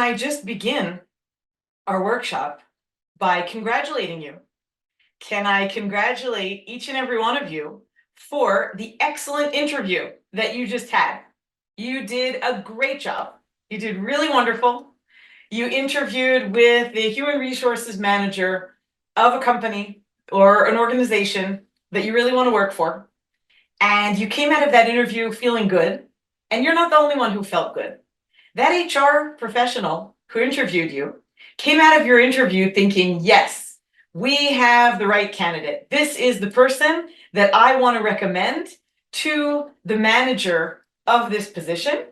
I just begin our workshop by congratulating you? Can I congratulate each and every one of you for the excellent interview that you just had? You did a great job. You did really wonderful. You interviewed with the human resources manager of a company or an organization that you really want to work for. And you came out of that interview feeling good. And you're not the only one who felt good. That HR professional who interviewed you came out of your interview thinking, yes, we have the right candidate. This is the person that I want to recommend to the manager of this position,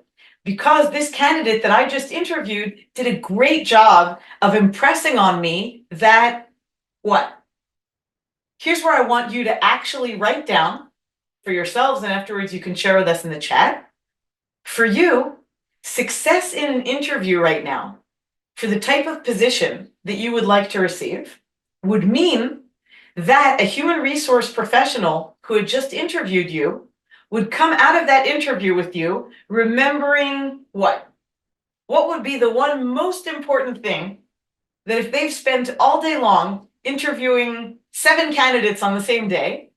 because this candidate that I just interviewed did a great job of impressing on me that what? Here's where I want you to actually write down for yourselves, and afterwards you can share with us in the chat. For you, success in an interview right now for the type of position that you would like to receive would mean that a human resource professional who had just interviewed you would come out of that interview with you remembering what? What would be the one most important thing that if they've spent all day long interviewing 7 candidates on the same day,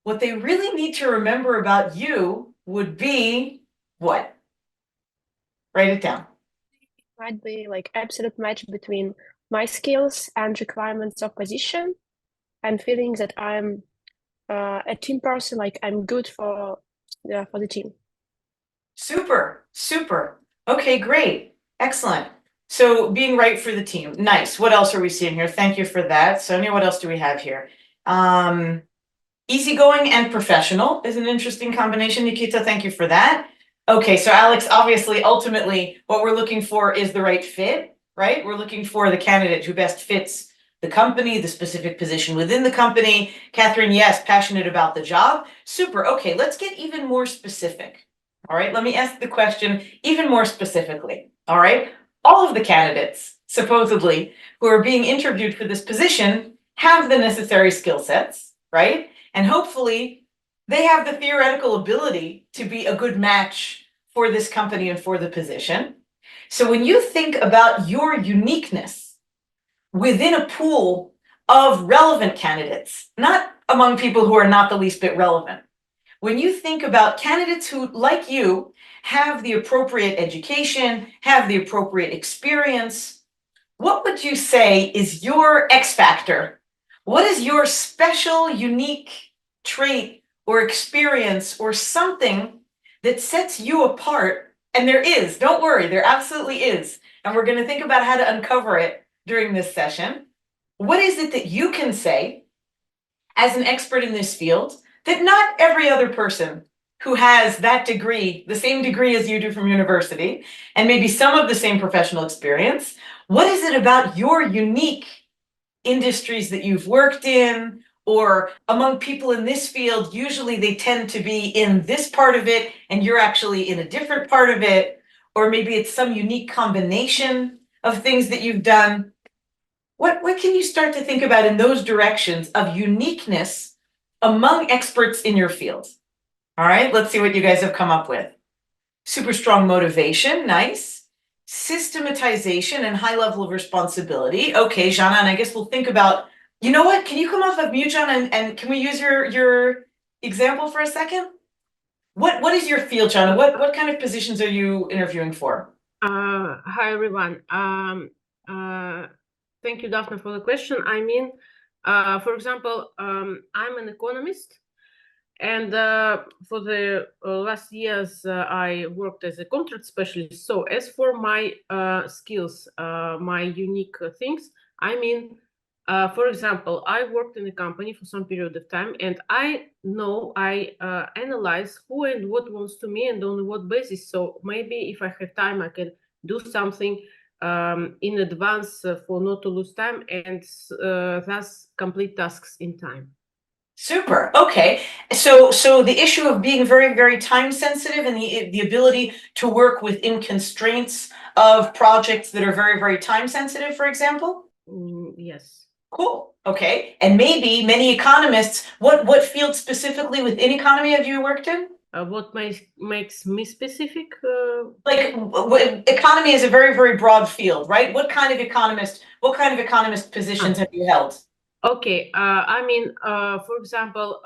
what they really need to remember about you would be what? Write it down. Might be like absolute match between my skills and requirements of position, and feeling that I'm a team person, like I'm good for the team. Super, super. Okay, great. Excellent. So being right for the team. Nice. What else are we seeing here? Thank you for that. Sonia, what else do we have here? Easygoing and professional is an interesting combination. Nikita, thank you for that. Okay, so Alex, obviously, ultimately, what we're looking for is the right fit, right? We're looking for the candidate who best fits the company, the specific position within the company. Catherine, yes, passionate about the job. Super. Okay, let's get even more specific. All right, let me ask the question even more specifically. All right, all of the candidates, supposedly, who are being interviewed for this position have the necessary skill sets, right? And hopefully they have the theoretical ability to be a good match for this company and for the position. So when you think about your uniqueness within a pool of relevant candidates, not among people who are not the least bit relevant, when you think about candidates who, like you, have the appropriate education, have the appropriate experience, what would you say is your X factor? What is your special, unique trait or experience or something that sets you apart? And there is, don't worry, there absolutely is. And we're going to think about how to uncover it during this session. What is it that you can say as an expert in this field that not every other person who has that degree, the same degree as you do from university, and maybe some of the same professional experience, what is it about your unique industries that you've worked in, or among people in this field, usually they tend to be in this part of it and you're actually in a different part of it, or maybe it's some unique combination of things that you've done. What can you start to think about in those directions of uniqueness among experts in your field? All right, let's see what you guys have come up with. Super strong motivation, nice. Systematization and high level of responsibility. Okay, Jana, and I guess we'll think about, you know what, can you come off of mute, Jana, and can we use your example for a second? What is your field, Jana? What kind of positions are you interviewing for? Hi, everyone. Thank you, Dafna, for the question. I mean, for example, I'm an economist, and for the last years, I worked as a contract specialist. So as for my skills, my unique things, I mean, for example, I worked in a company for some period of time, and I know I analyze who and what wants to me and on what basis. So maybe if I have time, I can do something in advance for not to lose time, and thus complete tasks in time. Super. Okay. So the issue of being very, very time sensitive and the ability to work within constraints of projects that are very, very time sensitive, for example? Yes. Cool. Okay. And maybe many economists, what field specifically within economy have you worked in? What makes me specific? Like economy is a very, very broad field, right? What kind of economist positions have you held? Okay, I mean, for example,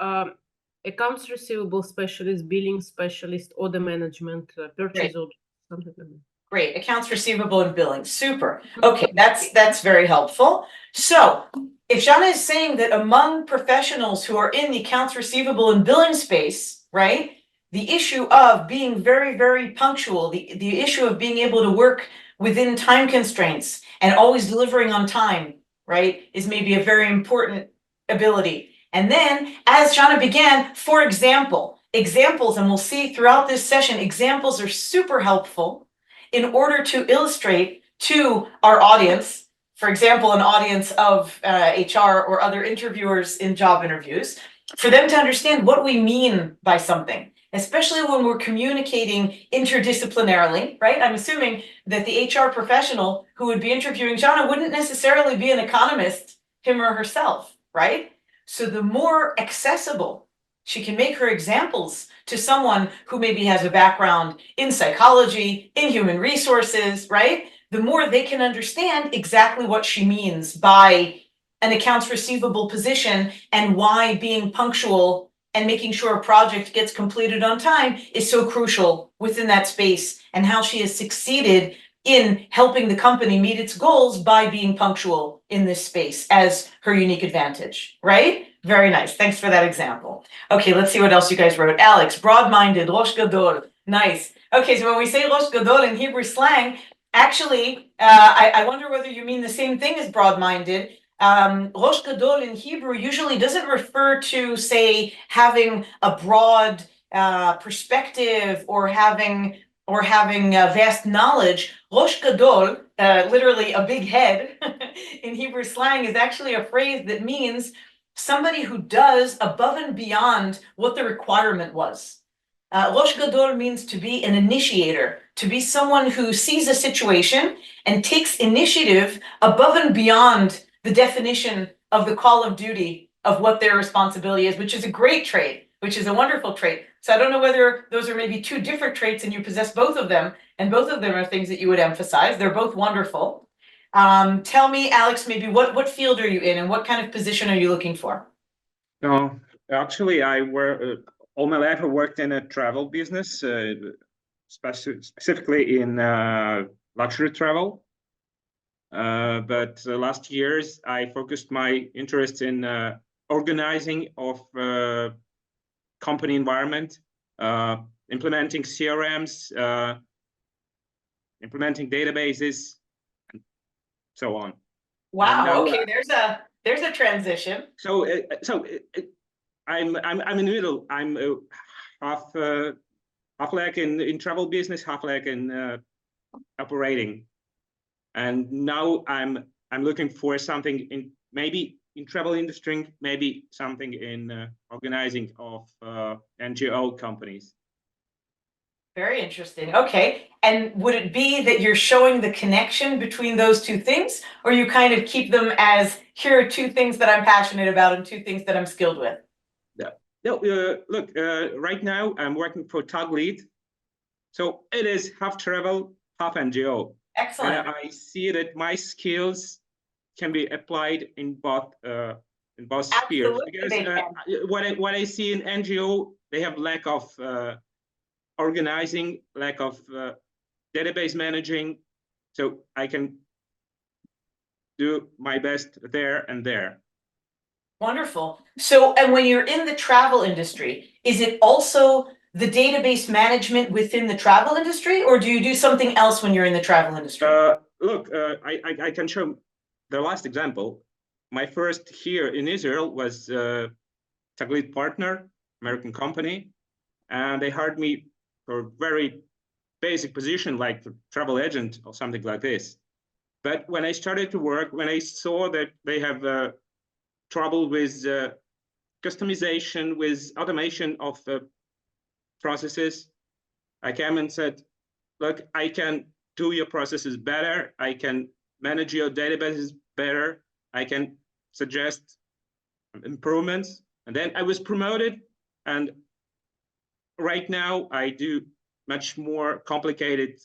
accounts receivable specialist, billing specialist, order management, purchase order, something like that. Great, accounts receivable and billing, super. Okay, that's very helpful. So if Shana is saying that among professionals who are in the accounts receivable and billing space, right? The issue of being very, very punctual, the issue of being able to work within time constraints and always delivering on time, right, is maybe a very important ability. And then, as Shana began, for example, examples, and we'll see throughout this session, examples are super helpful in order to illustrate to our audience, for example, an audience of HR or other interviewers in job interviews, for them to understand what we mean by something, especially when we're communicating interdisciplinarily, right? I'm assuming that the HR professional who would be interviewing Jana wouldn't necessarily be an economist, him or herself, right? So the more accessible she can make her examples to someone who maybe has a background in psychology, in human resources, right? The more they can understand exactly what she means by an accounts receivable position and why being punctual and making sure a project gets completed on time is so crucial within that space, and how she has succeeded in helping the company meet its goals by being punctual in this space as her unique advantage, right? Very nice. Thanks for that example. Okay, let's see what else you guys wrote. Alex, broad-minded, rosh gadol. Nice. Okay, so when we say rosh gadol in Hebrew slang, actually, I wonder whether you mean the same thing as broad-minded. Rosh gadol in Hebrew usually doesn't refer to, say, having a broad perspective or having vast knowledge. Rosh gadol, literally a big head in Hebrew slang, is actually a phrase that means somebody who does above and beyond what the requirement was. Rosh Gadol means to be an initiator, to be someone who sees a situation and takes initiative above and beyond the definition of the call of duty of what their responsibility is, which is a great trait, which is a wonderful trait. So I don't know whether those are maybe two different traits and you possess both of them, and both of them are things that you would emphasize. They're both wonderful. Tell me, Alex, maybe what field are you in and what kind of position are you looking for? No, actually, I work all my life. I worked in a travel business, specifically in luxury travel. But last years, I focused my interest in organizing of company environment, implementing CRMs, implementing databases, and so on. Wow. Now, okay, there's a transition. So I'm in the middle. I'm half like in travel business, half like in operating, and now I'm looking for something in maybe in travel industry, maybe something in organizing of NGO companies. Very interesting. Okay. And would it be that you're showing the connection between those two things, or you kind of keep them as, here are two things that I'm passionate about and two things that I'm skilled with? No, look, right now I'm working for Tag Lead. So it is half travel, half NGO. Excellent. And I see that my skills can be applied in both spheres. Because what I see in NGO, they have lack of organizing, lack of database managing, so I can do my best there and there. Wonderful. So, and when you're in the travel industry, is it also the database management within the travel industry, or do you do something else when you're in the travel industry? Look, I can show the last example. My first here in Israel was Tag Lead partner, American company, and they hired me for a very basic position like travel agent or something like this. But when I started to work, when I saw that they have trouble with customization, with automation of processes, I came and said, look, I can do your processes better. I can manage your databases better. I can suggest improvements. And then I was promoted, and right now I do much more complicated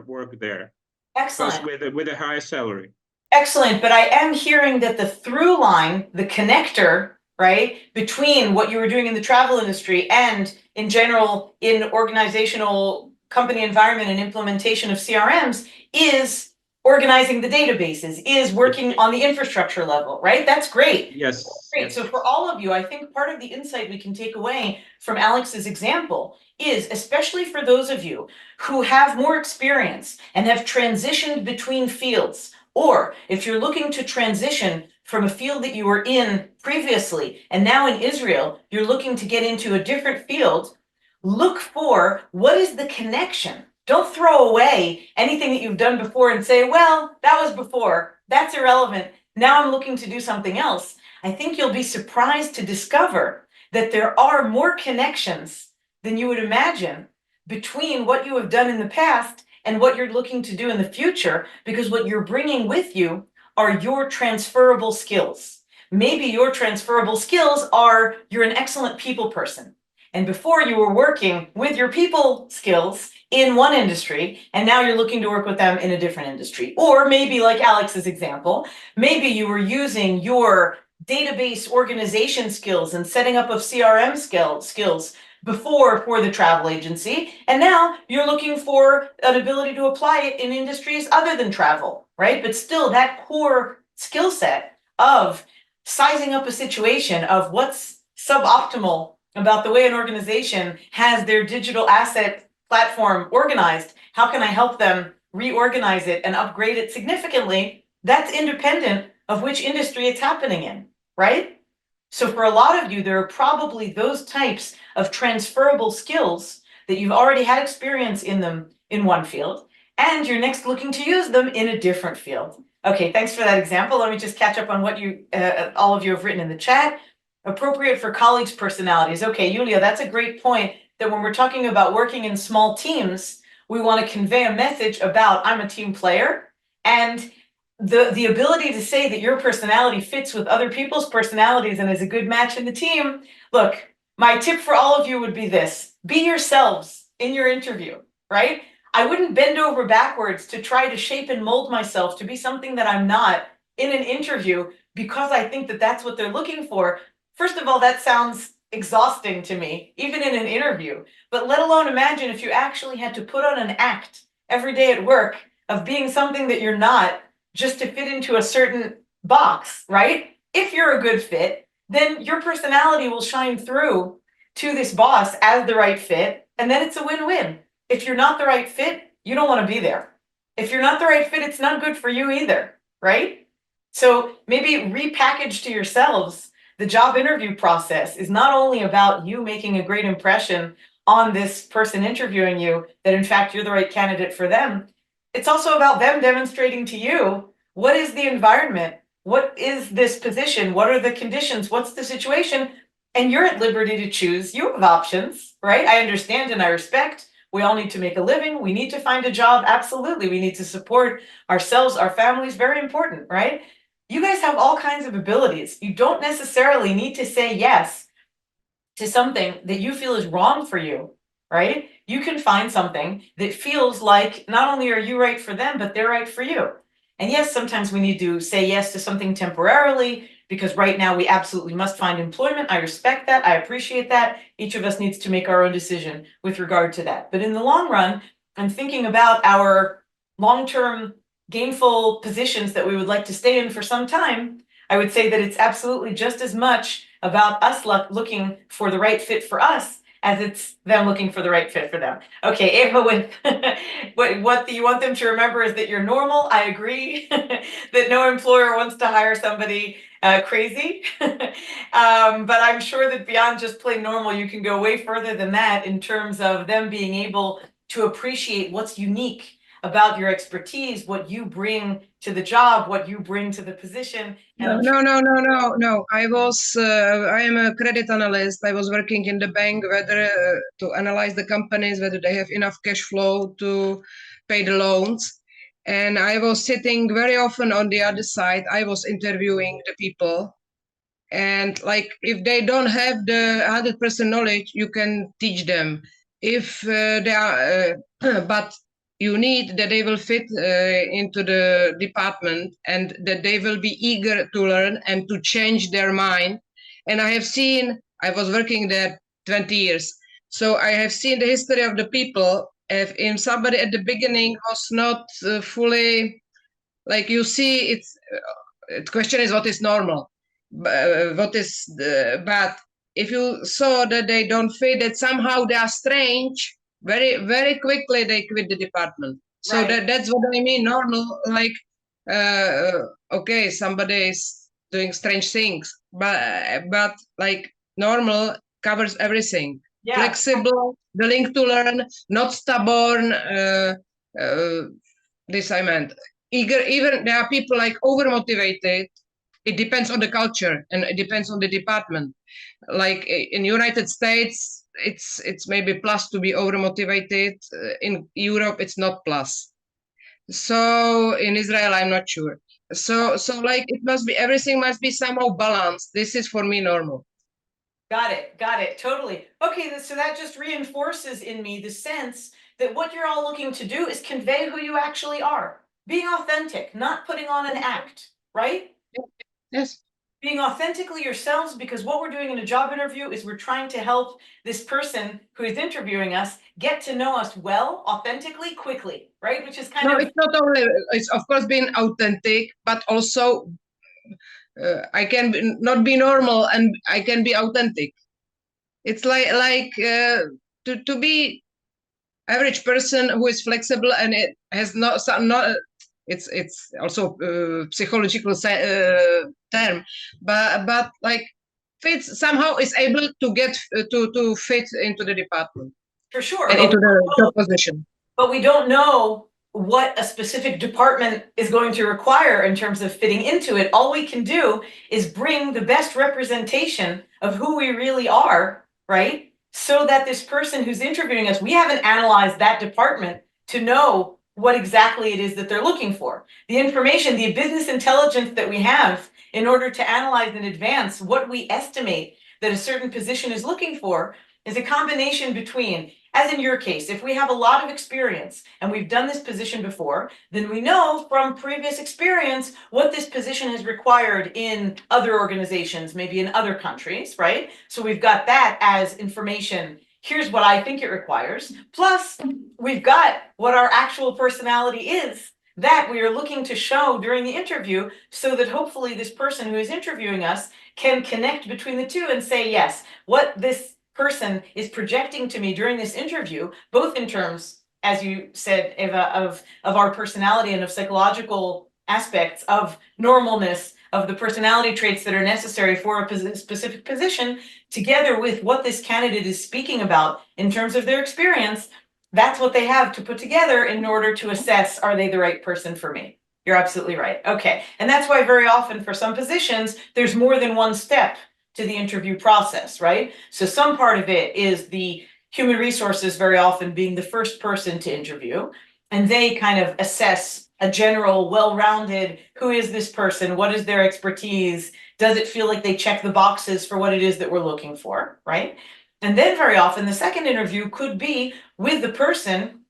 work there, Excellent. plus with a higher salary. Excellent, but I am hearing that the through line, the connector, right, between what you were doing in the travel industry and in general in organizational company environment and implementation of CRMs is organizing the databases, is working on the infrastructure level, right? That's great. Yes. Great. Yes. So for all of you, I think part of the insight we can take away from Alex's example is, especially for those of you who have more experience and have transitioned between fields, or if you're looking to transition from a field that you were in previously and now in Israel, you're looking to get into a different field, look for what is the connection. Don't throw away anything that you've done before and say, well, that was before, that's irrelevant. Now I'm looking to do something else. I think you'll be surprised to discover that there are more connections than you would imagine between what you have done in the past and what you're looking to do in the future, because what you're bringing with you are your transferable skills. Maybe your transferable skills are you're an excellent people person. And before you were working with your people skills in one industry, and now you're looking to work with them in a different industry. Or maybe like Alex's example, maybe you were using your database organization skills and setting up of CRM skills before for the travel agency, and now you're looking for an ability to apply it in industries other than travel, right? But still that core skill set of sizing up a situation of what's suboptimal about the way an organization has their digital asset platform organized. How can I help them reorganize it and upgrade it significantly? That's independent of which industry it's happening in, right? So for a lot of you, there are probably those types of transferable skills that you've already had experience in them in one field, and you're next looking to use them in a different field. Okay, thanks for that example. Let me just catch up on what you, all of you have written in the chat. Appropriate for colleagues' personalities. Okay, Yulia, that's a great point, that when we're talking about working in small teams, we want to convey a message about I'm a team player, and the ability to say that your personality fits with other people's personalities and is a good match in the team. Look, my tip for all of you would be this: be yourselves in your interview, right? I wouldn't bend over backwards to try to shape and mold myself to be something that I'm not in an interview because I think that that's what they're looking for. First of all, that sounds exhausting to me, even in an interview. But let alone imagine if you actually had to put on an act every day at work of being something that you're not, just to fit into a certain box, right? If you're a good fit, then your personality will shine through to this boss as the right fit, and then it's a win-win. If you're not the right fit, you don't want to be there. If you're not the right fit, it's not good for you either, right? So maybe repackage to yourselves the job interview process is not only about you making a great impression on this person interviewing you, that in fact you're the right candidate for them. It's also about them demonstrating to you, what is the environment? What is this position? What are the conditions? What's the situation? And you're at liberty to choose. You have options, right? I understand and I respect. We all need to make a living. We need to find a job. Absolutely. We need to support ourselves, our families. Very important, right? You guys have all kinds of abilities. You don't necessarily need to say yes to something that you feel is wrong for you, right? You can find something that feels like not only are you right for them, but they're right for you. And yes, sometimes we need to say yes to something temporarily because right now we absolutely must find employment. I respect that. I appreciate that. Each of us needs to make our own decision with regard to that. But in the long run, I'm thinking about our long-term gainful positions that we would like to stay in for some time. I would say that it's absolutely just as much about us looking for the right fit for us as it's them looking for the right fit for them. Okay, Eva, with what you want them to remember is that you're normal. I agree that no employer wants to hire somebody crazy. But I'm sure that beyond just plain normal, you can go way further than that in terms of them being able to appreciate what's unique about your expertise, what you bring to the job, what you bring to the position. No. I am a credit analyst. I was working in the bank, whether to analyze the companies, whether they have enough cash flow to pay the loans. And I was sitting very often on the other side. I was interviewing the people. And like, if they don't have the 100% knowledge, you can teach them. if they are, but you need that they will fit into the department and that they will be eager to learn and to change their mind. And I have seen, I was working there 20 years, so I have seen the history of the people. If somebody at the beginning was not fully, like you see, the question is what is normal, what is bad. If you saw that they don't fit, that somehow they are strange, very quickly they quit the department. So Right. that's what I mean. Normal, like okay, somebody is doing strange things, but like normal covers everything. Yeah. Flexible, willing to learn, not stubborn. Uh, this I meant. Eager, even there are people like over motivated. It depends on the culture and it depends on the department. Like in United States, it's maybe plus to be over motivated. In Europe, it's not plus. So in Israel, I'm not sure. So like it must be, everything must be somehow balanced. This is for me normal. Got it, totally. Okay, so that just reinforces in me the sense that what you're all looking to do is convey who you actually are. Being authentic, not putting on an act, right? Yes. Being authentically yourselves, because what we're doing in a job interview is we're trying to help this person who is interviewing us get to know us well, authentically, quickly, right? Which is kind No, of, it's not only, it's of course being authentic, but also I can not be normal and I can be authentic. It's like to be average person who is flexible and it has not it's also psychological term, but like fits somehow is able to get to fit into the department for sure. and into the job position. But we don't know what a specific department is going to require in terms of fitting into it. All we can do is bring the best representation of who we really are, right? So that this person who's interviewing us, we haven't analyzed that department to know what exactly it is that they're looking for. The information, the business intelligence that we have in order to analyze in advance what we estimate that a certain position is looking for is a combination between, as in your case, if we have a lot of experience and we've done this position before, then we know from previous experience what this position has required in other organizations, maybe in other countries, right? So we've got that as information. Here's what I think it requires. Plus, we've got what our actual personality is that we are looking to show during the interview, so that hopefully this person who is interviewing us can connect between the two and say, yes, what this person is projecting to me during this interview, both in terms, as you said, Eva, of our personality and of psychological aspects of normalness, of the personality traits that are necessary for a specific position, together with what this candidate is speaking about in terms of their experience. That's what they have to put together in order to assess, are they the right person for me? You're absolutely right. Okay. And that's why very often for some positions, there's more than one step to the interview process, right? So some part of it is the human resources very often being the first person to interview, and they kind of assess a general, well-rounded, who is this person? What is their expertise? Does it feel like they check the boxes for what it is that we're looking for, right? And then very often the second interview could be with the person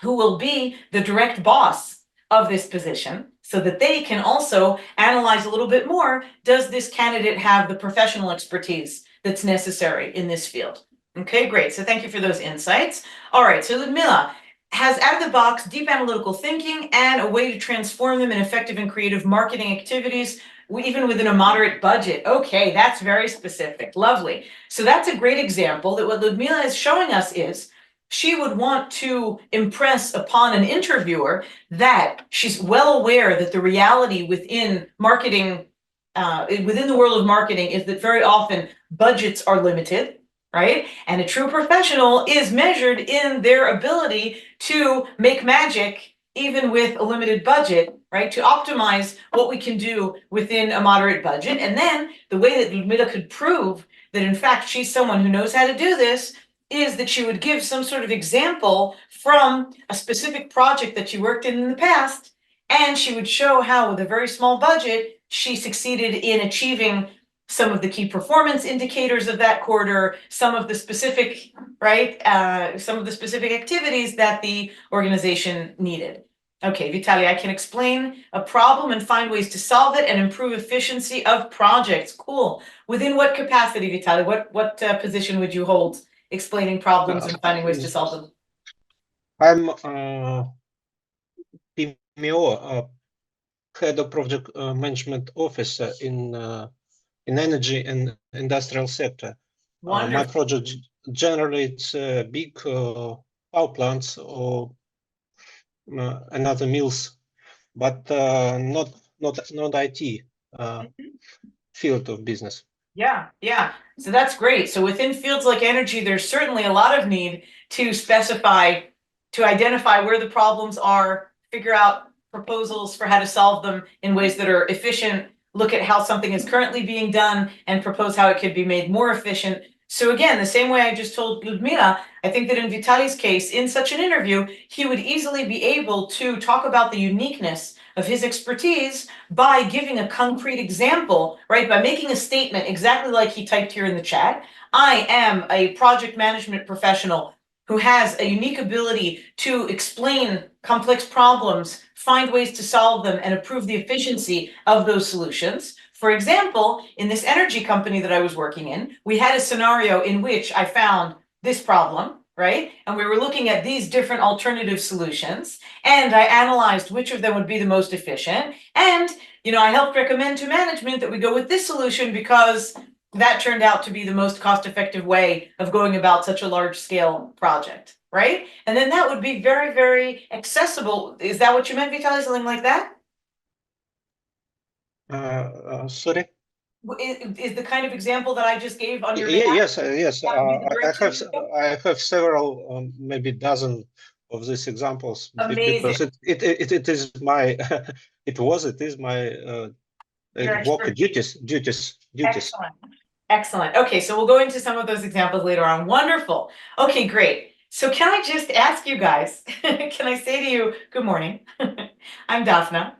who will be the direct boss of this position, so that they can also analyze a little bit more. Does this candidate have the professional expertise that's necessary in this field? Okay, great. So thank you for those insights. All right, so Ludmila has out of the box deep analytical thinking and a way to transform them in effective and creative marketing activities, even within a moderate budget. Okay, that's very specific. Lovely. So that's a great example that what Ludmila is showing us is she would want to impress upon an interviewer that she's well aware that the reality within marketing, within the world of marketing, is that very often budgets are limited, right? And a true professional is measured in their ability to make magic even with a limited budget, right? To optimize what we can do within a moderate budget. And then the way that Ludmila could prove that in fact she's someone who knows how to do this is that she would give some sort of example from a specific project that she worked in the past, and she would show how with a very small budget she succeeded in achieving some of the key performance indicators of that quarter, some of the specific, right, some of the specific activities that the organization needed. Okay, Vitaly, I can explain a problem and find ways to solve it and improve efficiency of projects. Cool. Within what capacity, Vitaly? What position would you hold explaining problems and finding ways to solve them? I'm PMO, head of project management officer in energy and industrial sector. My Wonderful. project generates big power plants or another mills, but not IT field of business. Yeah, yeah. So that's great. So within fields like energy, there's certainly a lot of need to specify, to identify where the problems are, figure out proposals for how to solve them in ways that are efficient, look at how something is currently being done and propose how it could be made more efficient. So again, the same way I just told Ludmila, I think that in Vitaly's case, in such an interview, he would easily be able to talk about the uniqueness of his expertise by giving a concrete example, right? By making a statement exactly like he typed here in the chat. I am a project management professional who has a unique ability to explain complex problems, find ways to solve them, and improve the efficiency of those solutions. For example, in this energy company that I was working in, we had a scenario in which I found this problem, right? And we were looking at these different alternative solutions, and I analyzed which of them would be the most efficient. And, I helped recommend to management that we go with this solution because that turned out to be the most cost-effective way of going about such a large-scale project, right? And then that would be very, very accessible. Is that what you meant, Vitaly? Something like that? Sorry. Is the kind of example that I just gave on your behalf? Yes. That would be the direction you go? I have several, maybe dozen of these examples. Amazing. Because it is my it is my Your work expertise. duties. Excellent. Okay, so we'll go into some of those examples later on. Wonderful. Okay, great. So can I just ask you guys, can I say to you, good morning. I'm Dafna.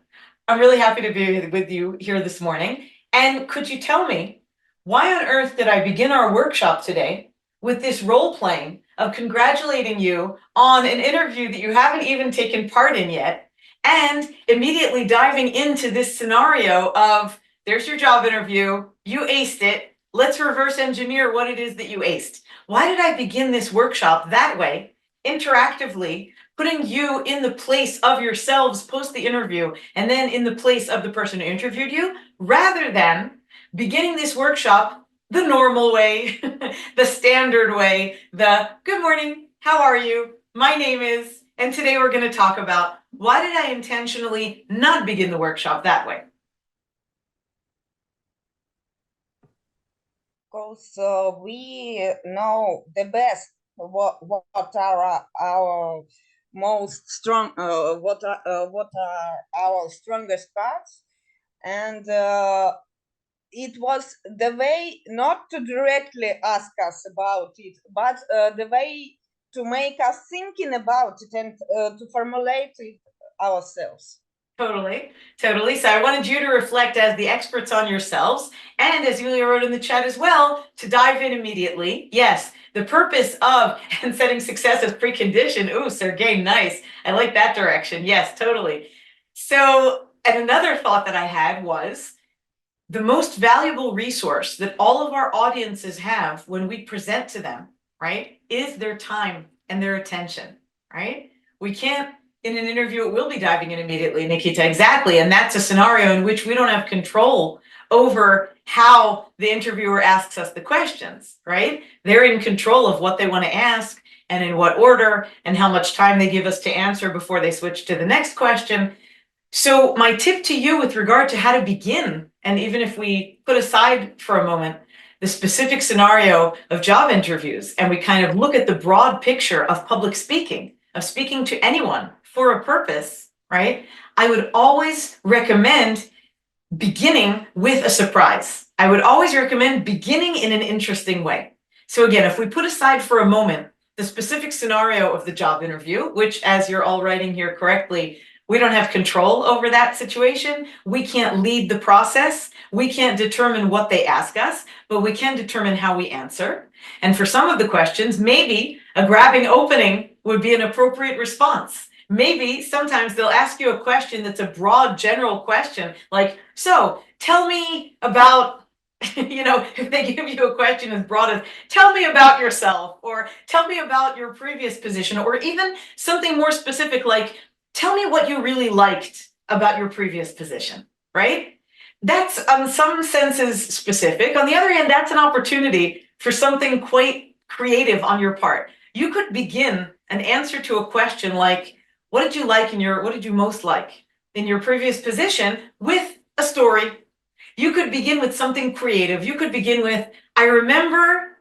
I'm really happy to be with you here this morning. And could you tell me, why on earth did I begin our workshop today with this role playing of congratulating you on an interview that you haven't even taken part in yet, and immediately diving into this scenario of, there's your job interview, you aced it, let's reverse engineer what it is that you aced. Why did I begin this workshop that way, interactively, putting you in the place of yourselves post the interview, and then in the place of the person who interviewed you, rather than beginning this workshop the normal way, the standard way, the good morning, how are you? My name is, and today we're going to talk about, why did I intentionally not begin the workshop that way? Because we know the best what are our most strong what are our strongest parts, and it was the way not to directly ask us about it, but the way to make us thinking about it and to formulate it ourselves. Totally. So I wanted you to reflect as the experts on yourselves, and as Yulia wrote in the chat as well, to dive in immediately. Yes, the purpose of and setting success as precondition. Ooh, Sergey, nice. I like that direction. Yes, totally. So, and another thought that I had was, the most valuable resource that all of our audiences have when we present to them, right, is their time and their attention, right? We can't, in an interview, we'll be diving in immediately, Nikita, exactly. And that's a scenario in which we don't have control over how the interviewer asks us the questions, right? They're in control of what they want to ask and in what order and how much time they give us to answer before they switch to the next question. So my tip to you with regard to how to begin, and even if we put aside for a moment the specific scenario of job interviews, and we kind of look at the broad picture of public speaking, of speaking to anyone for a purpose, right? I would always recommend beginning with a surprise. I would always recommend beginning in an interesting way. So again, if we put aside for a moment the specific scenario of the job interview, which, as you're all writing here correctly, We don't have control over that situation. We can't lead the process. We can't determine what they ask us, but we can determine how we answer. And for some of the questions, maybe a grabbing opening would be an appropriate response. Maybe sometimes they'll ask you a question that's a broad general question, like, so tell me about, if they give you a question as broad as, tell me about yourself, or tell me about your previous position, or even something more specific like, tell me what you really liked about your previous position, right? That's on some senses specific. On the other hand, that's an opportunity for something quite creative on your part. You could begin an answer to a question like, what did you most like in your previous position with a story? You could begin with something creative. You could begin with, I remember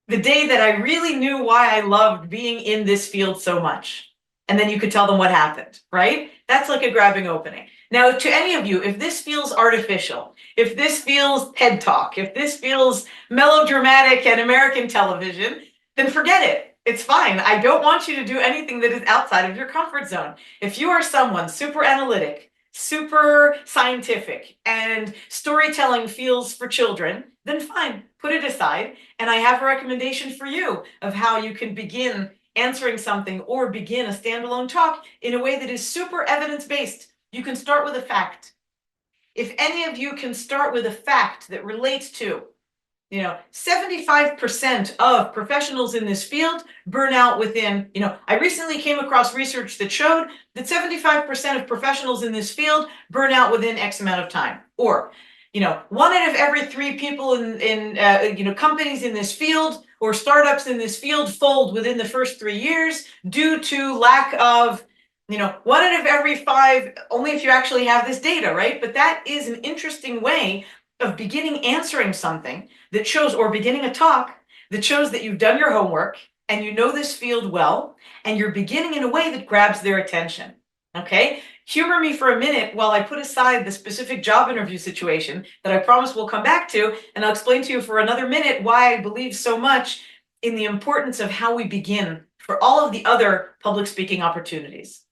the day that I really knew why I loved being in this field so much. And then you could tell them what happened, right? That's like a grabbing opening. Now, to any of you, if this feels artificial, if this feels TED Talk, if this feels melodramatic and American television, then forget it. It's fine. I don't want you to do anything that is outside of your comfort zone. If you are someone super analytic, super scientific, and storytelling feels for children, then fine, put it aside. And I have a recommendation for you of how you can begin answering something or begin a standalone talk in a way that is super evidence-based. You can start with a fact. If any of you can start with a fact that relates to, 75% of professionals in this field burn out within, I recently came across research that showed that 75% of professionals in this field burn out within X amount of time. Or, 1 out of every 3 people in companies in this field or startups in this field fold within the first 3 years due to lack of, 1 out of every 5, only if you actually have this data, right? But that is an interesting way of beginning answering something that shows, or beginning a talk that shows that you've done your homework and you know this field well, and you're beginning in a way that grabs their attention, okay? Humor me for a minute while I put aside the specific job interview situation that I promise we'll come back to, and I'll explain to you for another minute why I believe so much in the importance of how we begin for all of the other public speaking opportunities.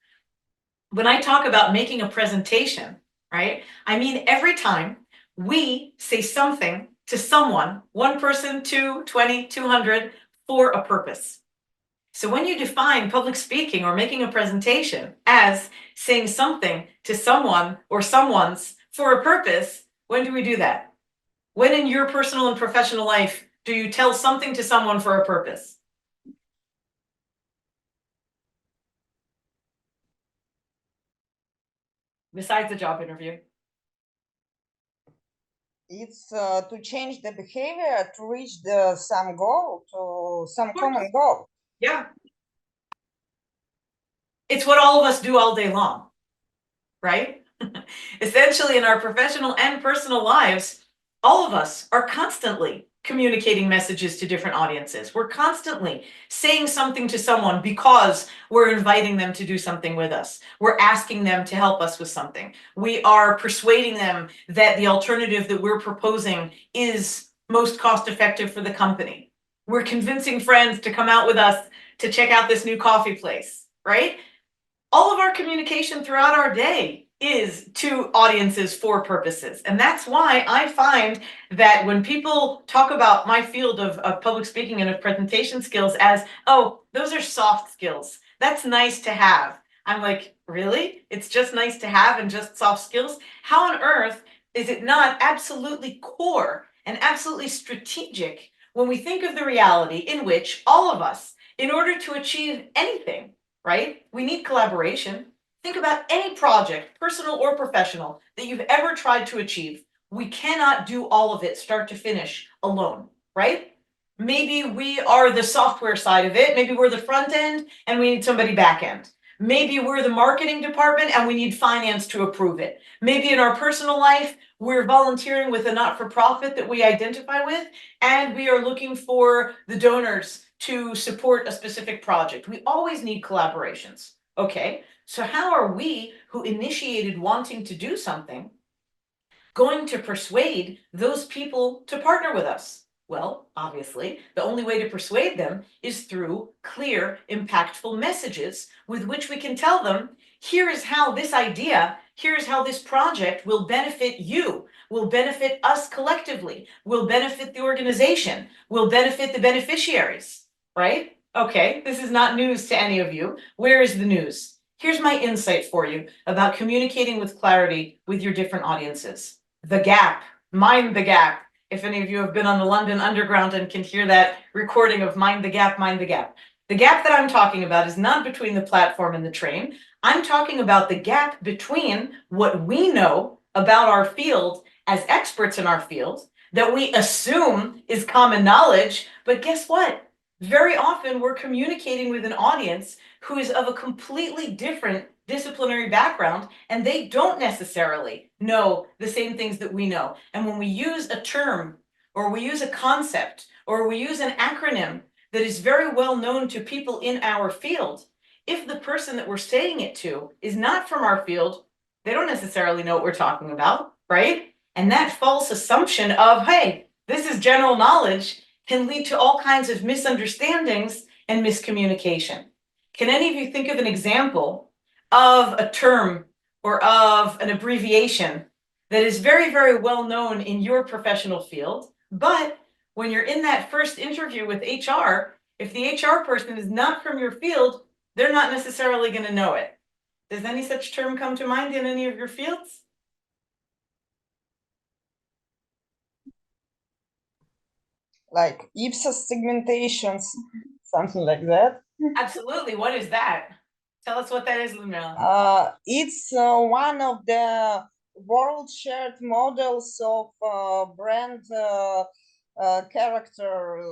When I talk about making a presentation, right, I mean every time we say something to someone, 1 person, 2, 20, 200, for a purpose. So when you define public speaking or making a presentation as saying something to someone or someone's for a purpose, when do we do that? When in your personal and professional life do you tell something to someone for a purpose? Besides the job interview. It's to change the behavior to reach some goal, to some common goal. Yeah. It's what all of us do all day long, right? Essentially, in our professional and personal lives, all of us are constantly communicating messages to different audiences. We're constantly saying something to someone because we're inviting them to do something with us. We're asking them to help us with something. We are persuading them that the alternative that we're proposing is most cost-effective for the company. We're convincing friends to come out with us to check out this new coffee place, right? All of our communication throughout our day is to audiences for purposes. And that's why I find that when people talk about my field of public speaking and of presentation skills as, oh, those are soft skills, that's nice to have. I'm like, really? It's just nice to have and just soft skills? How on earth is it not absolutely core and absolutely strategic when we think of the reality in which all of us, in order to achieve anything, right? We need collaboration. Think about any project, personal or professional, that you've ever tried to achieve. We cannot do all of it start to finish alone, right? Maybe we are the software side of it. Maybe we're the front end and we need somebody back end. Maybe we're the marketing department and we need finance to approve it. Maybe in our personal life, we're volunteering with a not-for-profit that we identify with, and we are looking for the donors to support a specific project. We always need collaborations. Okay, so how are we, who initiated wanting to do something, going to persuade those people to partner with us? Well, obviously, the only way to persuade them is through clear, impactful messages with which we can tell them, here is how this idea, here's how this project will benefit you, will benefit us collectively, will benefit the organization, will benefit the beneficiaries, right? Okay, this is not news to any of you. Where is the news? Here's my insight for you about communicating with clarity with your different audiences. The gap, mind the gap. If any of you have been on the London Underground and can hear that recording of Mind the Gap, Mind the Gap. The gap that I'm talking about is not between the platform and the train. I'm talking about the gap between what we know about our field as experts in our field that we assume is common knowledge, but guess what? Very often we're communicating with an audience who is of a completely different disciplinary background, and they don't necessarily know the same things that we know. And when we use a term, or we use a concept, or we use an acronym that is very well known to people in our field, if the person that we're saying it to is not from our field, they don't necessarily know what we're talking about, right? And that false assumption of, hey, this is general knowledge, can lead to all kinds of misunderstandings and miscommunication. Can any of you think of an example of a term or of an abbreviation that is very, very well known in your professional field, but when you're in that first interview with HR, if the HR person is not from your field, they're not necessarily going to know it. Does any such term come to mind in any of your fields? Like Ipsos segmentations, something like that. Absolutely. What is that? Tell us what that is, Ludmila. It's one of the world shared models of brand character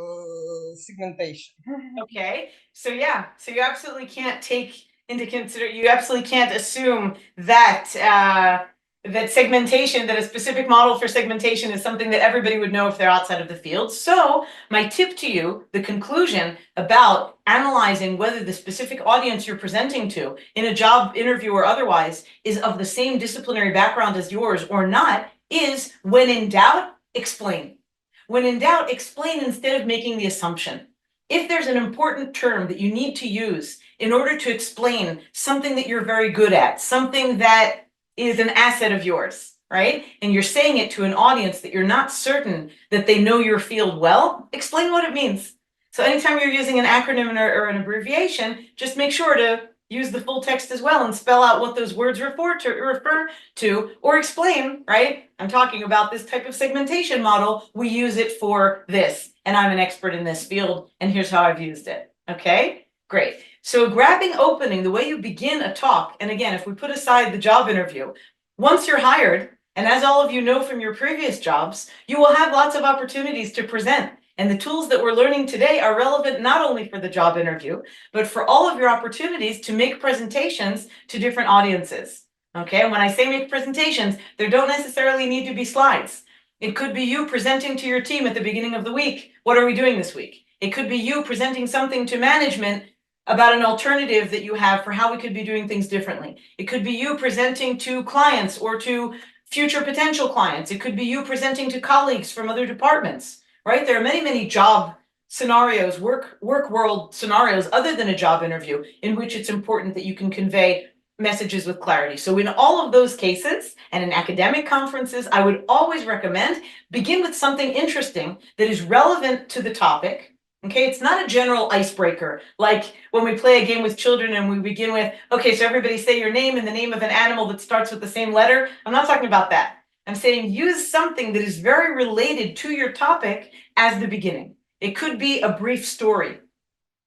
segmentation. Okay, so yeah, so you absolutely can't take into consider, you absolutely can't assume that that segmentation, that a specific model for segmentation is something that everybody would know if they're outside of the field. So my tip to you, the conclusion about analyzing whether the specific audience you're presenting to in a job interview or otherwise is of the same disciplinary background as yours or not, is when in doubt, explain. When in doubt, explain instead of making the assumption. If there's an important term that you need to use in order to explain something that you're very good at, something that is an asset of yours, right? And you're saying it to an audience that you're not certain that they know your field well, explain what it means. So anytime you're using an acronym or an abbreviation, just make sure to use the full text as well and spell out what those words refer to, or explain, right? I'm talking about this type of segmentation model. We use it for this, and I'm an expert in this field, and here's how I've used it. Okay, great. So grabbing opening, the way you begin a talk, and again, if we put aside the job interview, once you're hired, and as all of you know from your previous jobs, you will have lots of opportunities to present. And the tools that we're learning today are relevant not only for the job interview, but for all of your opportunities to make presentations to different audiences. Okay, and when I say make presentations, there don't necessarily need to be slides. It could be you presenting to your team at the beginning of the week. What are we doing this week? It could be you presenting something to management about an alternative that you have for how we could be doing things differently. It could be you presenting to clients or to future potential clients. It could be you presenting to colleagues from other departments. Right? There are many, many job scenarios, work world scenarios other than a job interview in which it's important that you can convey messages with clarity. So in all of those cases and in academic conferences, I would always recommend begin with something interesting that is relevant to the topic. Okay, it's not a general icebreaker like when we play a game with children and we begin with, okay, so everybody say your name and the name of an animal that starts with the same letter. I'm not talking about that. I'm saying use something that is very related to your topic as the beginning. It could be a brief story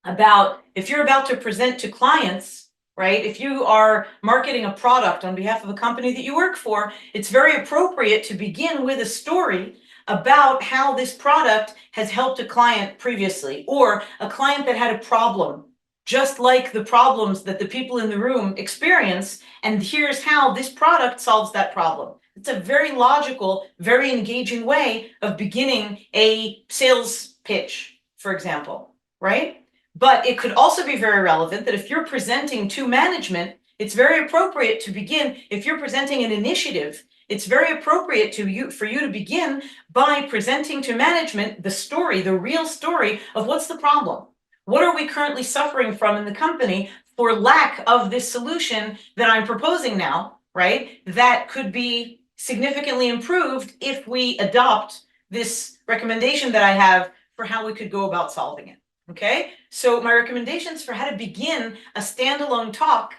about if you're about to present to clients, right? If you are marketing a product on behalf of a company that you work for, it's very appropriate to begin with a story about how this product has helped a client previously, or a client that had a problem, just like the problems that the people in the room experience, and here's how this product solves that problem. It's a very logical, very engaging way of beginning a sales pitch, for example, right? But it could also be very relevant that if you're presenting to management, it's very appropriate to begin, if you're presenting an initiative it's very appropriate for you to begin by presenting to management the story, the real story of what's the problem. What are we currently suffering from in the company for lack of this solution that I'm proposing now, right? That could be significantly improved if we adopt this recommendation that I have for how we could go about solving it. Okay, so my recommendations for how to begin a standalone talk,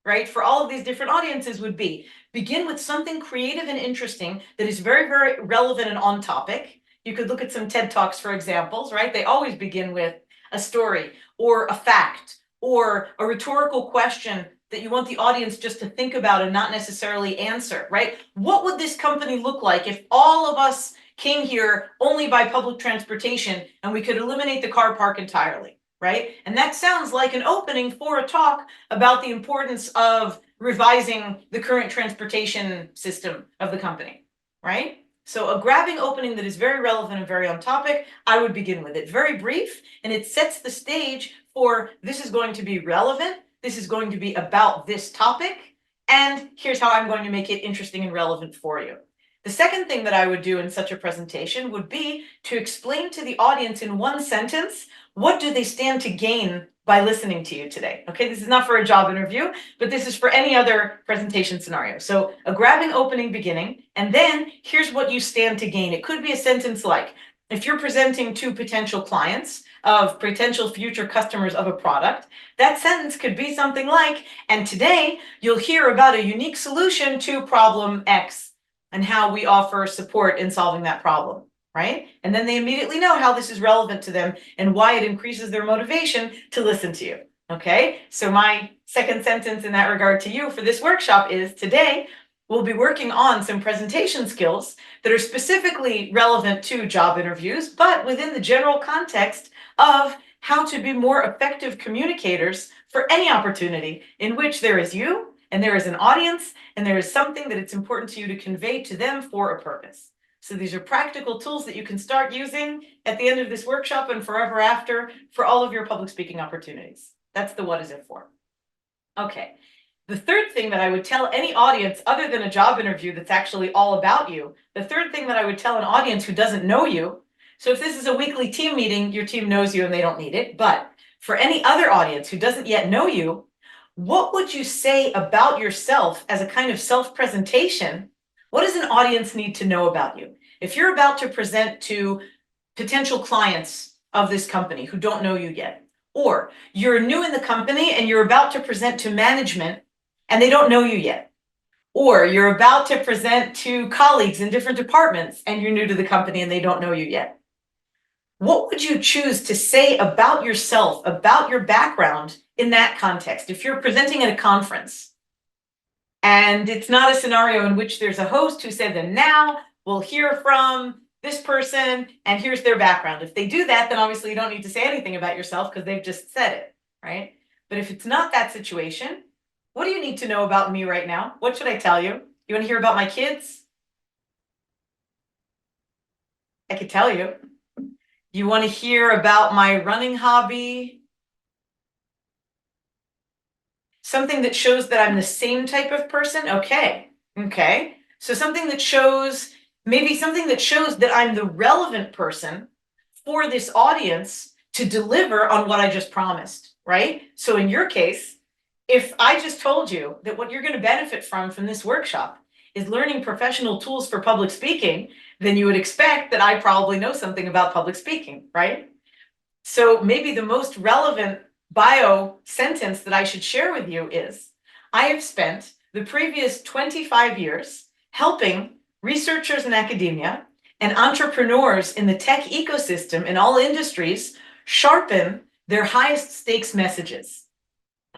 right, for all of these different audiences would be begin with something creative and interesting that is very, very relevant and on topic. You could look at some TED Talks for examples, right? They always begin with a story or a fact or a rhetorical question that you want the audience just to think about and not necessarily answer, right? What would this company look like if all of us came here only by public transportation and we could eliminate the car park entirely, right? And that sounds like an opening for a talk about the importance of revising the current transportation system of the company, right? So a grabbing opening that is very relevant and very on topic, I would begin with it. Very brief, and it sets the stage for this is going to be relevant, this is going to be about this topic, and here's how I'm going to make it interesting and relevant for you. The second thing that I would do in such a presentation would be to explain to the audience in one sentence, what do they stand to gain by listening to you today? Okay, this is not for a job interview, but this is for any other presentation scenario. So a grabbing opening beginning, and then here's what you stand to gain. It could be a sentence like, if you're presenting to potential clients of potential future customers of a product, that sentence could be something like, and today you'll hear about a unique solution to problem X and how we offer support in solving that problem, right? And then they immediately know how this is relevant to them and why it increases their motivation to listen to you, okay? So my second sentence in that regard to you for this workshop is, today we'll be working on some presentation skills that are specifically relevant to job interviews, but within the general context of how to be more effective communicators for any opportunity in which there is you and there is an audience, and there is something that it's important to you to convey to them for a purpose. So these are practical tools that you can start using at the end of this workshop and forever after for all of your public speaking opportunities. That's the what is it for. Okay, the third thing that I would tell any audience other than a job interview that's actually all about you, the third thing that I would tell an audience who doesn't know you, so if this is a weekly team meeting, your team knows you and they don't need it, but for any other audience who doesn't yet know you, what would you say about yourself as a kind of self-presentation? What does an audience need to know about you? If you're about to present to potential clients of this company who don't know you yet, or you're new in the company and you're about to present to management and they don't know you yet, or you're about to present to colleagues in different departments and you're new to the company and they don't know you yet, what would you choose to say about yourself, about your background in that context? If you're presenting at a conference and it's not a scenario in which there's a host who said, and now we'll hear from this person and here's their background. If they do that, then obviously you don't need to say anything about yourself because they've just said it, right? But if it's not that situation, what do you need to know about me right now? What should I tell you? You want to hear about my kids? I could tell you. You want to hear about my running hobby? Something that shows that I'm the same type of person? Okay. So something that shows, maybe something that shows that I'm the relevant person for this audience to deliver on what I just promised, right? So in your case, if I just told you that what you're going to benefit from this workshop is learning professional tools for public speaking, then you would expect that I probably know something about public speaking, right? So maybe the most relevant bio sentence that I should share with you is, I have spent the previous 25 years helping researchers in academia and entrepreneurs in the tech ecosystem in all industries sharpen their highest stakes messages.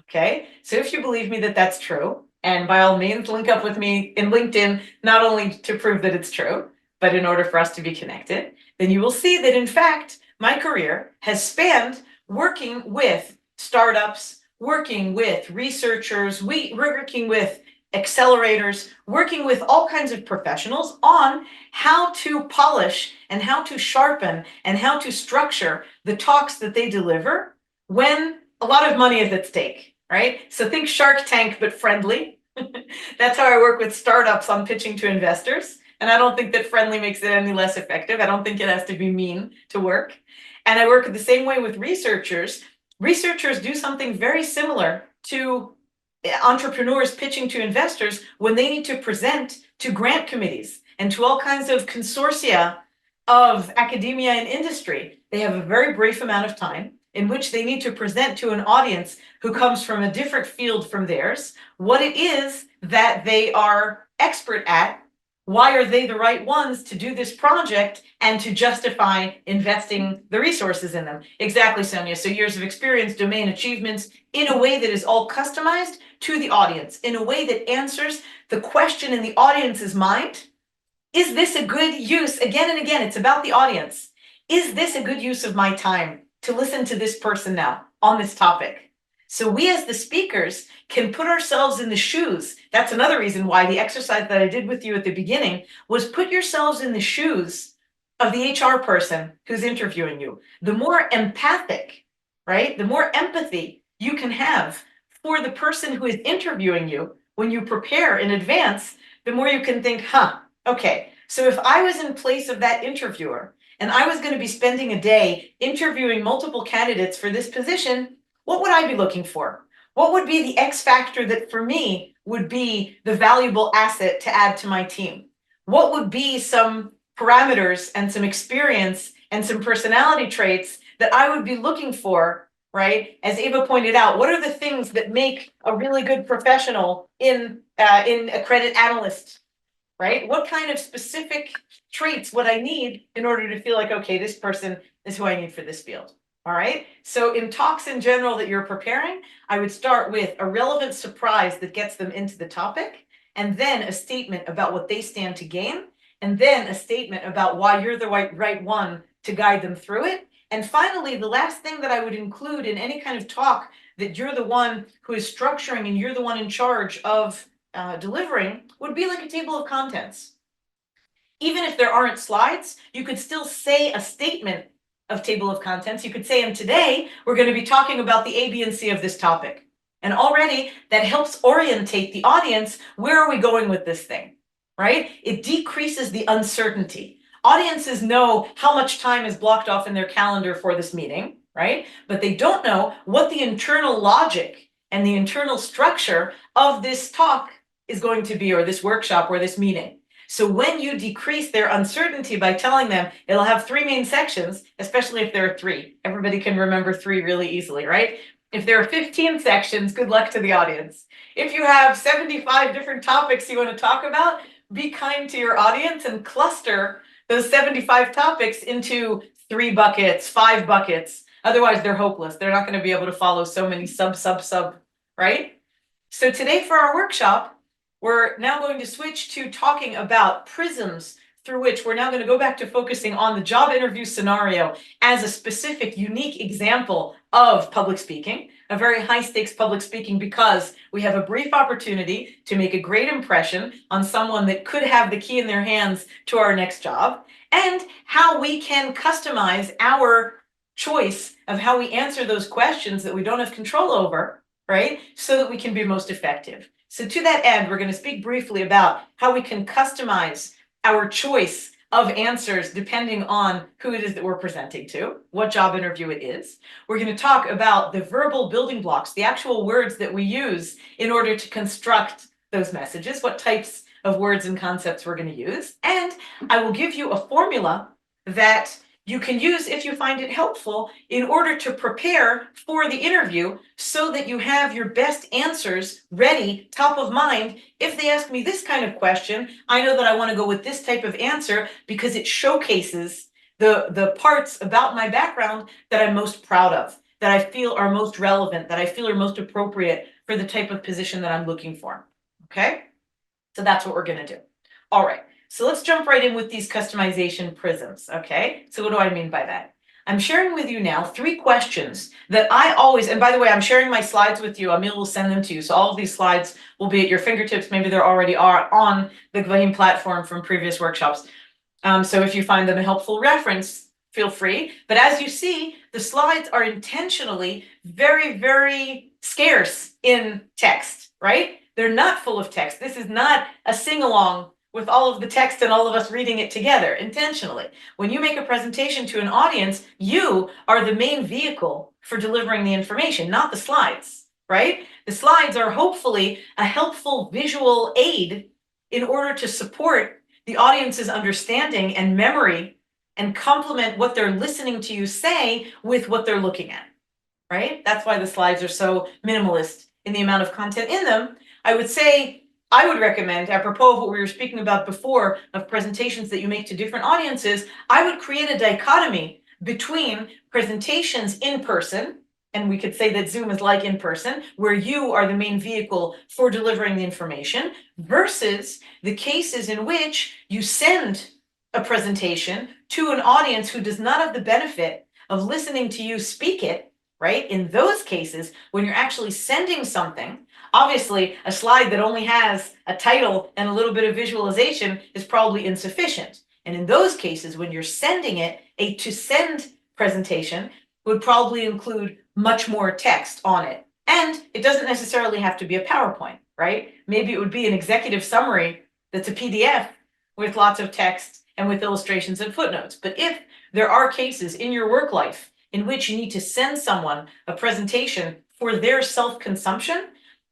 Okay, so if you believe me that that's true, and by all means link up with me in LinkedIn, not only to prove that it's true, but in order for us to be connected, then you will see that in fact, my career has spanned working with startups, working with researchers, working with accelerators, working with all kinds of professionals on how to polish and how to sharpen and how to structure the talks that they deliver when a lot of money is at stake, right? So think Shark Tank, but friendly, That's how I work with startups on pitching to investors. And I don't think that friendly makes it any less effective. I don't think it has to be mean to work. And I work the same way with researchers. Researchers do something very similar to entrepreneurs pitching to investors when they need to present to grant committees and to all kinds of consortia of academia and industry. They have a very brief amount of time in which they need to present to an audience who comes from a different field from theirs what it is that they are expert at. Why are they the right ones to do this project and to justify investing the resources in them? Exactly, Sonia. So years of experience, domain achievements, in a way that is all customized to the audience, in a way that answers the question in the audience's mind. Is this a good use? Again and again, it's about the audience. Is this a good use of my time to listen to this person now on this topic? So we as the speakers can put ourselves in the shoes. That's another reason why the exercise that I did with you at the beginning was put yourselves in the shoes of the HR person who's interviewing you. The more empathic, right? The more empathy you can have for the person who is interviewing you when you prepare in advance, the more you can think, okay, so if I was in place of that interviewer and I was going to be spending a day interviewing multiple candidates for this position, what would I be looking for? What would be the X factor that for me would be the valuable asset to add to my team? What would be some parameters and some experience and some personality traits that I would be looking for, right? As Eva pointed out, what are the things that make a really good professional in a credit analyst, right? What kind of specific traits would I need in order to feel like, okay, this person is who I need for this field? All right. So in talks in general that you're preparing, I would start with a relevant surprise that gets them into the topic, and then a statement about what they stand to gain, and then a statement about why you're the right one to guide them through it. And finally, the last thing that I would include in any kind of talk that you're the one who is structuring and you're the one in charge of delivering would be like a table of contents. Even if there aren't slides, you could still say a statement of table of contents. You could say, and today we're going to be talking about the A, B, and C of this topic. And already that helps orientate the audience. Where are we going with this thing, right? It decreases the uncertainty. Audiences know how much time is blocked off in their calendar for this meeting, right? But they don't know what the internal logic and the internal structure of this talk is going to be, or this workshop or this meeting. So when you decrease their uncertainty by telling them it'll have 3 main sections, especially if there are 3, everybody can remember 3 really easily, right? If there are 15 sections, good luck to the audience. If you have 75 different topics you want to talk about, be kind to your audience and cluster those 75 topics into 3 buckets, 5 buckets. Otherwise, they're hopeless. They're not going to be able to follow so many sub, right? So today for our workshop, we're now going to switch to talking about prisms through which we're now going to go back to focusing on the job interview scenario as a specific, unique example of public speaking, a very high stakes public speaking, because we have a brief opportunity to make a great impression on someone that could have the key in their hands to our next job, and how we can customize our choice of how we answer those questions that we don't have control over, right? So that we can be most effective. So to that end, we're going to speak briefly about how we can customize our choice of answers depending on who it is that we're presenting to, what job interview it is. We're going to talk about the verbal building blocks, the actual words that we use in order to construct those messages, what types of words and concepts we're going to use. And I will give you a formula that you can use if you find it helpful in order to prepare for the interview so that you have your best answers ready, top of mind. If they ask me this kind of question, I know that I want to go with this type of answer because it showcases the parts about my background that I'm most proud of, that I feel are most relevant, that I feel are most appropriate for the type of position that I'm looking for. Okay? So that's what we're going to do. All right. So let's jump right in with these customization prisms, okay? So what do I mean by that? I'm sharing with you now 3 questions that I always, and by the way, I'm sharing my slides with you. Emil will send them to you. So all of these slides will be at your fingertips. Maybe they already are on the Gvahim platform from previous workshops. So if you find them a helpful reference, feel free. But as you see, the slides are intentionally very, very scarce in text, right? they're not full of text. This is not a sing-along with all of the text and all of us reading it together intentionally. When you make a presentation to an audience, you are the main vehicle for delivering the information, not the slides, right? The slides are hopefully a helpful visual aid in order to support the audience's understanding and memory and complement what they're listening to you say with what they're looking at, right? That's why the slides are so minimalist in the amount of content in them. I would say, I would recommend, apropos of what we were speaking about before, of presentations that you make to different audiences, I would create a dichotomy between presentations in person, and we could say that Zoom is like in person, where you are the main vehicle for delivering the information, versus the cases in which you send a presentation to an audience who does not have the benefit of listening to you speak it, right? In those cases, when you're actually sending something, obviously a slide that only has a title and a little bit of visualization is probably insufficient. And in those cases, when you're sending it, a to send presentation would probably include much more text on it. And it doesn't necessarily have to be a PowerPoint, right? Maybe it would be an executive summary that's a PDF with lots of text and with illustrations and footnotes. But if there are cases in your work life in which you need to send someone a presentation for their self-consumption,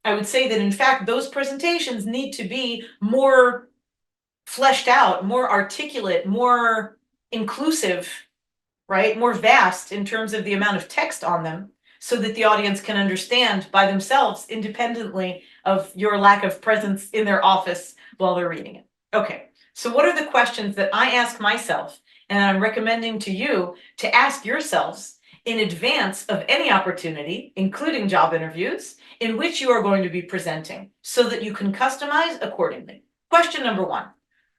I would say that in fact, those presentations need to be more fleshed out, more articulate, more inclusive, right? More vast in terms of the amount of text on them, so that the audience can understand by themselves, independently of your lack of presence in their office while they're reading it. Okay, so what are the questions that I ask myself and I'm recommending to you to ask yourselves in advance of any opportunity, including job interviews, in which you are going to be presenting, so that you can customize accordingly? Question number one,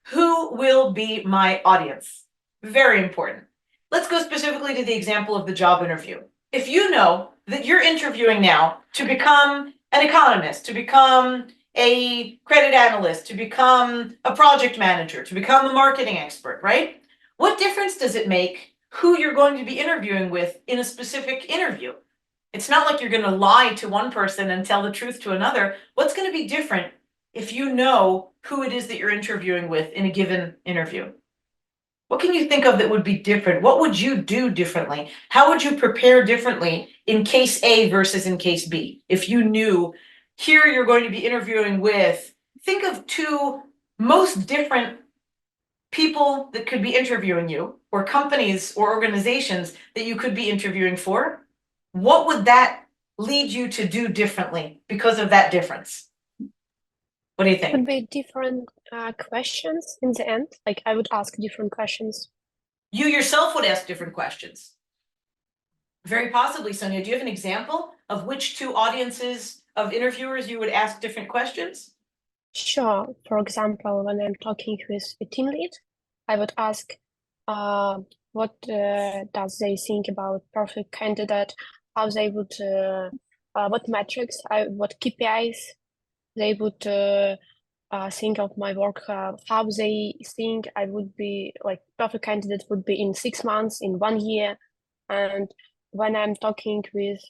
who will be my audience? Very important. Let's go specifically to the example of the job interview. If you know that you're interviewing now to become an economist, to become a credit analyst, to become a project manager, to become a marketing expert, right? What difference does it make who you're going to be interviewing with in a specific interview? It's not like you're going to lie to one person and tell the truth to another. What's going to be different if you know who it is that you're interviewing with in a given interview? What can you think of that would be different? What would you do differently? How would you prepare differently in case A versus in case B? If you knew here you're going to be interviewing with, think of two most different people that could be interviewing you, or companies or organizations that you could be interviewing for. What would that lead you to do differently because of that difference? What do you think? Would be different questions in the end. Like I would ask different questions. You yourself would ask different questions. Very possibly, Sonia. Do you have an example of which two audiences of interviewers you would ask different questions? Sure. For example, when I'm talking with a team lead, I would ask what does they think about perfect candidate, how they would, what metrics, what KPIs they would think of my work, how they think I would be, like perfect candidate would be in 6 months, in 1 year. And when I'm talking with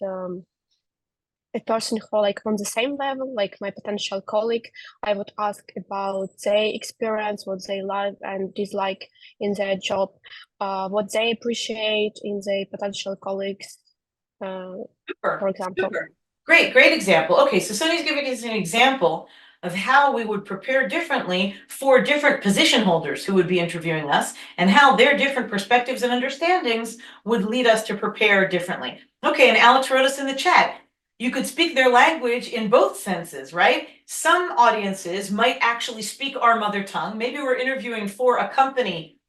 a person who like on the same level, like my potential colleague, I would ask about their experience, what they like and dislike in their job, what they appreciate in their potential colleagues, for example. Super. Great example. Okay, so Sonia's giving us an example of how we would prepare differently for different position holders who would be interviewing us, and how their different perspectives and understandings would lead us to prepare differently. Okay, and Alex wrote us in the chat, you could speak their language in both senses, right? Some audiences might actually speak our mother tongue. Maybe we're interviewing for a company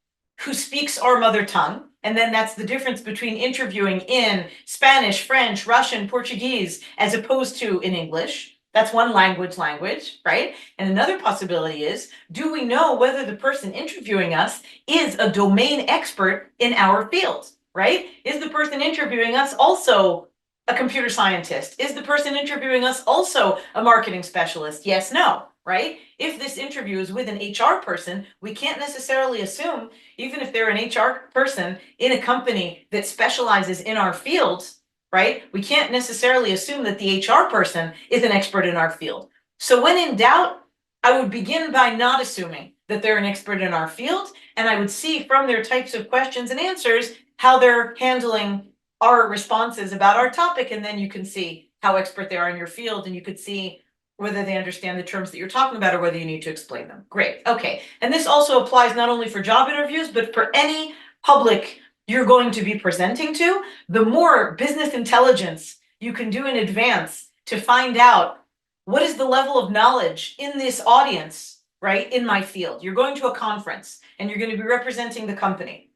who speaks our mother tongue, and then that's the difference between interviewing in Spanish, French, Russian, Portuguese, as opposed to in English. That's one language, right? And another possibility is, do we know whether the person interviewing us is a domain expert in our field, right? Is the person interviewing us also a computer scientist? Is the person interviewing us also a marketing specialist? Yes, no, right? If this interview is with an HR person, we can't necessarily assume, even if they're an HR person in a company that specializes in our field, right? We can't necessarily assume that the HR person is an expert in our field. So when in doubt, I would begin by not assuming that they're an expert in our field, and I would see from their types of questions and answers how they're handling our responses about our topic, and then you can see how expert they are in your field, and you could see whether they understand the terms that you're talking about or whether you need to explain them. Great, okay. And this also applies not only for job interviews, but for any public you're going to be presenting to. The more business intelligence you can do in advance to find out what is the level of knowledge in this audience, right, in my field. You're going to a conference and you're going to be representing the company.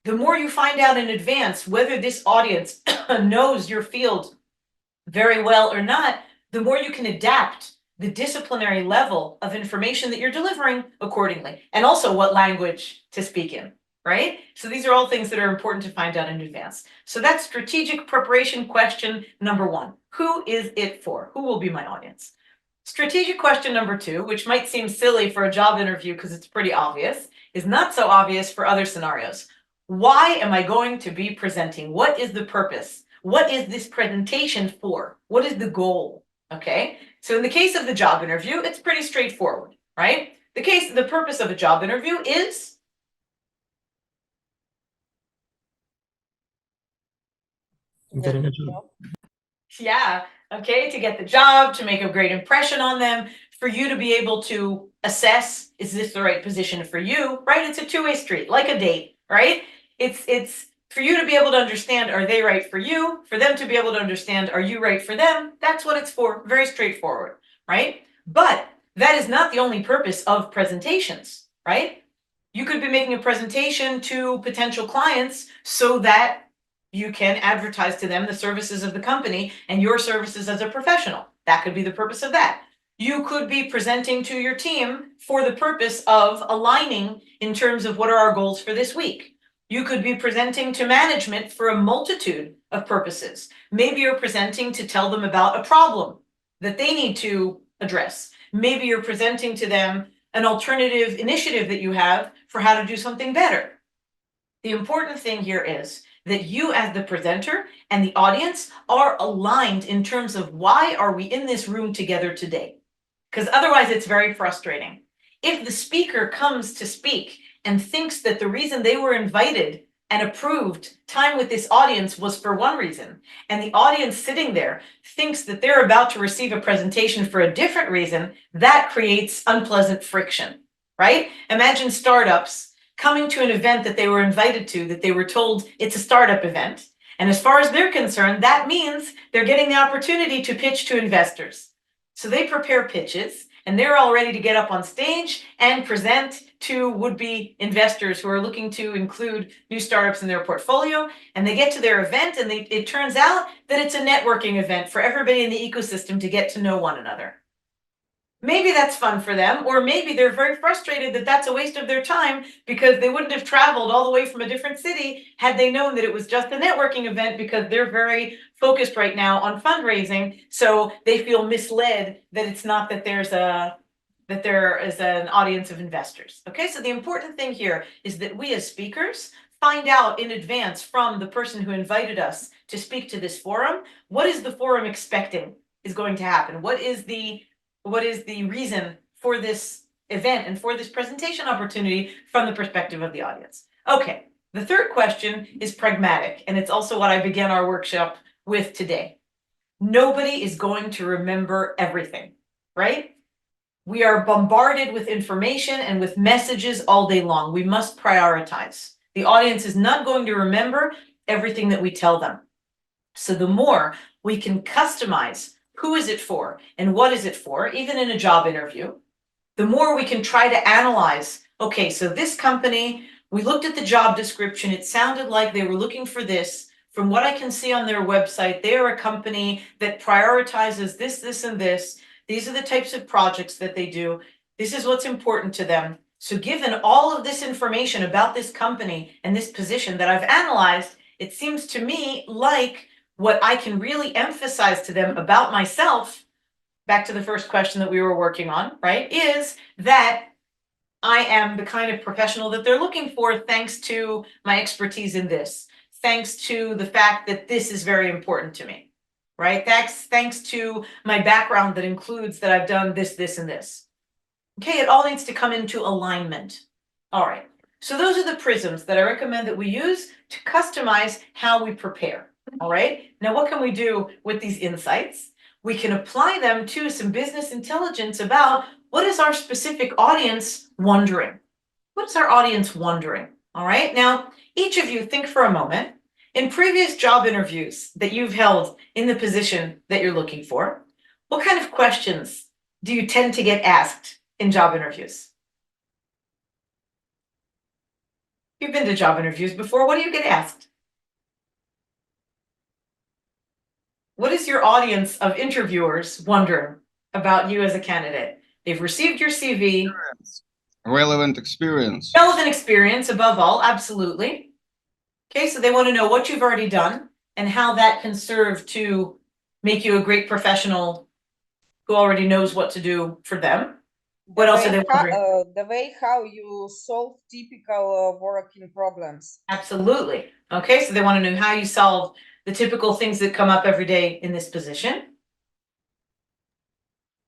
The more you find out in advance whether this audience knows your field very well or not, the more you can adapt the disciplinary level of information that you're delivering accordingly, and also what language to speak in, right? So these are all things that are important to find out in advance. So that's strategic preparation question number 1. Who is it for? Who will be my audience? Strategic question number 2, which might seem silly for a job interview because it's pretty obvious, is not so obvious for other scenarios. Why am I going to be presenting? What is the purpose? What is this presentation for? What is the goal? Okay, so in the case of the job interview, it's pretty straightforward, right? The purpose of a job interview is Getting a job. yeah, okay, to get the job, to make a great impression on them, for you to be able to assess, is this the right position for you, right? It's a two-way street, like a date, right? It's for you to be able to understand, are they right for you? For them to be able to understand, are you right for them? That's what it's for, very straightforward, right? But that is not the only purpose of presentations, right? You could be making a presentation to potential clients so that you can advertise to them the services of the company and your services as a professional. That could be the purpose of that. You could be presenting to your team for the purpose of aligning in terms of what are our goals for this week. You could be presenting to management for a multitude of purposes. Maybe you're presenting to tell them about a problem that they need to address. Maybe you're presenting to them an alternative initiative that you have for how to do something better. The important thing here is that you as the presenter and the audience are aligned in terms of why are we in this room together today? Because otherwise it's very frustrating. If the speaker comes to speak and thinks that the reason they were invited and approved time with this audience was for one reason, and the audience sitting there thinks that they're about to receive a presentation for a different reason, that creates unpleasant friction, right? Imagine startups coming to an event that they were invited to, that they were told it's a startup event. And as far as they're concerned, that means they're getting the opportunity to pitch to investors. So they prepare pitches and they're all ready to get up on stage and present to would-be investors who are looking to include new startups in their portfolio. And they get to their event and it turns out that it's a networking event for everybody in the ecosystem to get to know one another. Maybe that's fun for them, or maybe they're very frustrated that that's a waste of their time because they wouldn't have traveled all the way from a different city had they known that it was just a networking event, because they're very focused right now on fundraising. So they feel misled that it's not that there is an audience of investors. Okay, so the important thing here is that we as speakers find out in advance from the person who invited us to speak to this forum, what is the forum expecting is going to happen? What is the reason for this event and for this presentation opportunity from the perspective of the audience? Okay, the third question is pragmatic, and it's also what I began our workshop with today. Nobody is going to remember everything, right? We are bombarded with information and with messages all day long. We must prioritize. The audience is not going to remember everything that we tell them. So the more we can customize who is it for and what is it for, even in a job interview, the more we can try to analyze, okay, so this company, we looked at the job description, it sounded like they were looking for this. From what I can see on their website, they are a company that prioritizes this, this, and this. These are the types of projects that they do. This is what's important to them. So given all of this information about this company and this position that I've analyzed, it seems to me like what I can really emphasize to them about myself, back to the first question that we were working on, right, is that I am the kind of professional that they're looking for thanks to my expertise in this, thanks to the fact that this is very important to me. right? That's thanks to my background that includes that I've done this, this, and this. Okay, it all needs to come into alignment. All right, so those are the prisms that I recommend that we use to customize how we prepare. All right, now what can we do with these insights? We can apply them to some business intelligence about what is our specific audience wondering? What is our audience wondering? All right, now each of you think for a moment. In previous job interviews that you've held in the position that you're looking for, what kind of questions do you tend to get asked in job interviews? You've been to job interviews before. What do you get asked? What is your audience of interviewers wondering about you as a candidate? They've received your CV. Relevant experience. Relevant experience above all, absolutely. Okay, so they want to know what you've already done and how that can serve to make you a great professional who already knows what to do for them. What else are they wondering? The way how you solve typical working problems. Absolutely. Okay, so they want to know how you solve the typical things that come up every day in this position.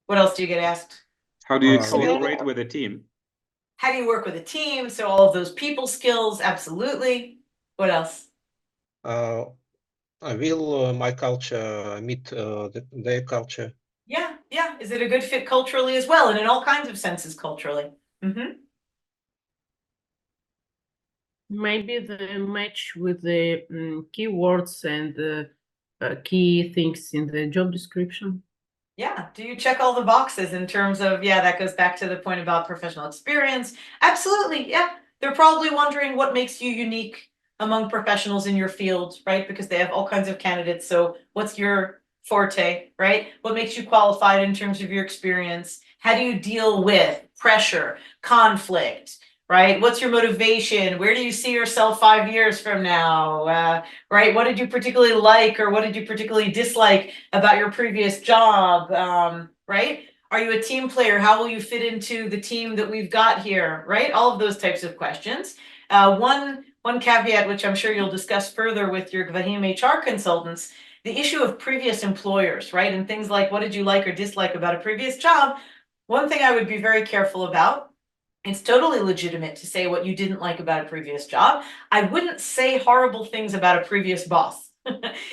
What else do you get asked? How do you Excellent. collaborate with a team? How do you work with a team? So all of those people skills, absolutely. What else? Will my culture meet their culture? Yeah. Is it a good fit culturally as well, and in all kinds of senses culturally? Maybe the match with the keywords and the key things in the job description. Yeah. Do you check all the boxes in terms of, yeah, that goes back to the point about professional experience. Absolutely. Yeah. They're probably wondering what makes you unique among professionals in your field, right? Because they have all kinds of candidates. So what's your forte, right? What makes you qualified in terms of your experience? How do you deal with pressure, conflict, right? What's your motivation? Where do you see yourself 5 years from now? Right? What did you particularly like or what did you particularly dislike about your previous job? Right? Are you a team player? How will you fit into the team that we've got here? Right? All of those types of questions. One caveat, which I'm sure you'll discuss further with your Gvahim HR consultants, the issue of previous employers, right? And things like what did you like or dislike about a previous job? One thing I would be very careful about, it's totally legitimate to say what you didn't like about a previous job. I wouldn't say horrible things about a previous boss,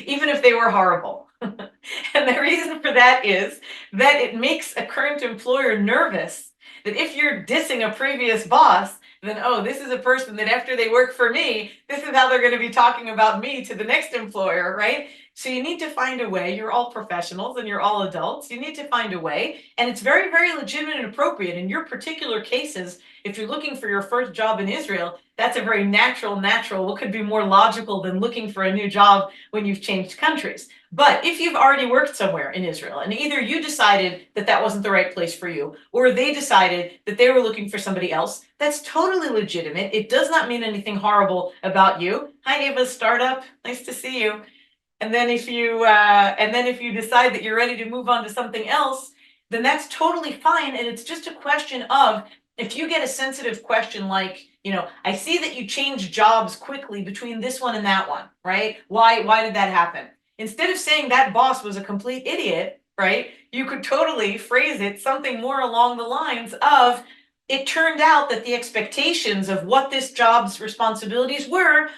even if they were horrible. And the reason for that is that it makes a current employer nervous that if you're dissing a previous boss, then, oh, this is a person that after they work for me, this is how they're going to be talking about me to the next employer, right? So you need to find a way. You're all professionals and you're all adults. You need to find a way. And it's very, very legitimate and appropriate in your particular cases. If you're looking for your first job in Israel, that's a very natural, what could be more logical than looking for a new job when you've changed countries. But if you've already worked somewhere in Israel and either you decided that that wasn't the right place for you, or they decided that they were looking for somebody else, that's totally legitimate. It does not mean anything horrible about you. Hi, Ava, startup. Nice to see you. And then if you decide that you're ready to move on to something else, then that's totally fine. And it's just a question of, if you get a sensitive question like, I see that you changed jobs quickly between this one and that one, right? Why did that happen? Instead of saying that boss was a complete idiot, right? You could totally phrase it something more along the lines of, it turned out that the expectations of what this job's responsibilities were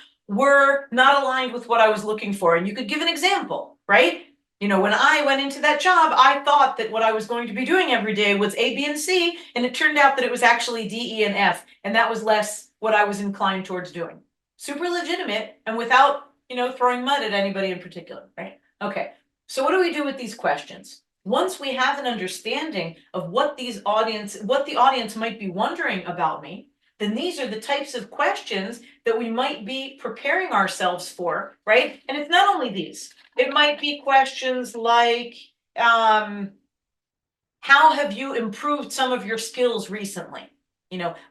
not aligned with what I was looking for. And you could give an example, right? When I went into that job, I thought that what I was going to be doing every day was A, B, and C, and it turned out that it was actually D, E, and F, and that was less what I was inclined towards doing. Super legitimate, and without, throwing mud at anybody in particular, right? Okay, so what do we do with these questions? Once we have an understanding of what the audience might be wondering about me, then these are the types of questions that we might be preparing ourselves for, right? And it's not only these. It might be questions like, how have you improved some of your skills recently?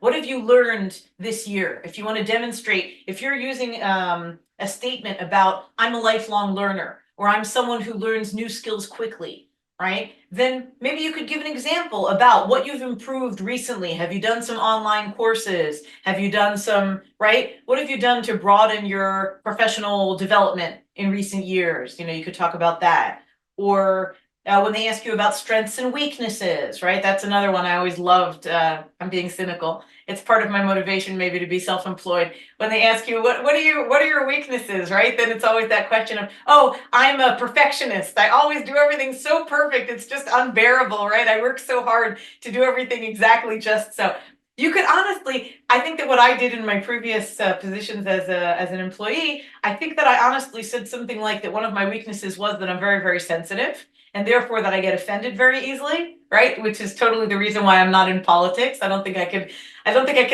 What have you learned this year? If you want to demonstrate, if you're using a statement about, I'm a lifelong learner, or I'm someone who learns new skills quickly, right? Then maybe you could give an example about what you've improved recently. Have you done some online courses? Have you done some, right? What have you done to broaden your professional development in recent years? You could talk about that. or when they ask you about strengths and weaknesses, right? That's another one I always loved. I'm being cynical. It's part of my motivation maybe to be self-employed. When they ask you, what are your weaknesses, right? Then it's always that question of, oh, I'm a perfectionist. I always do everything so perfect. It's just unbearable, right? I work so hard to do everything exactly just so. You could honestly, I think that what I did in my previous positions as an employee, I think that I honestly said something like that one of my weaknesses was that I'm very, very sensitive, and therefore that I get offended very easily, right? Which is totally the reason why I'm not in politics. I don't think I could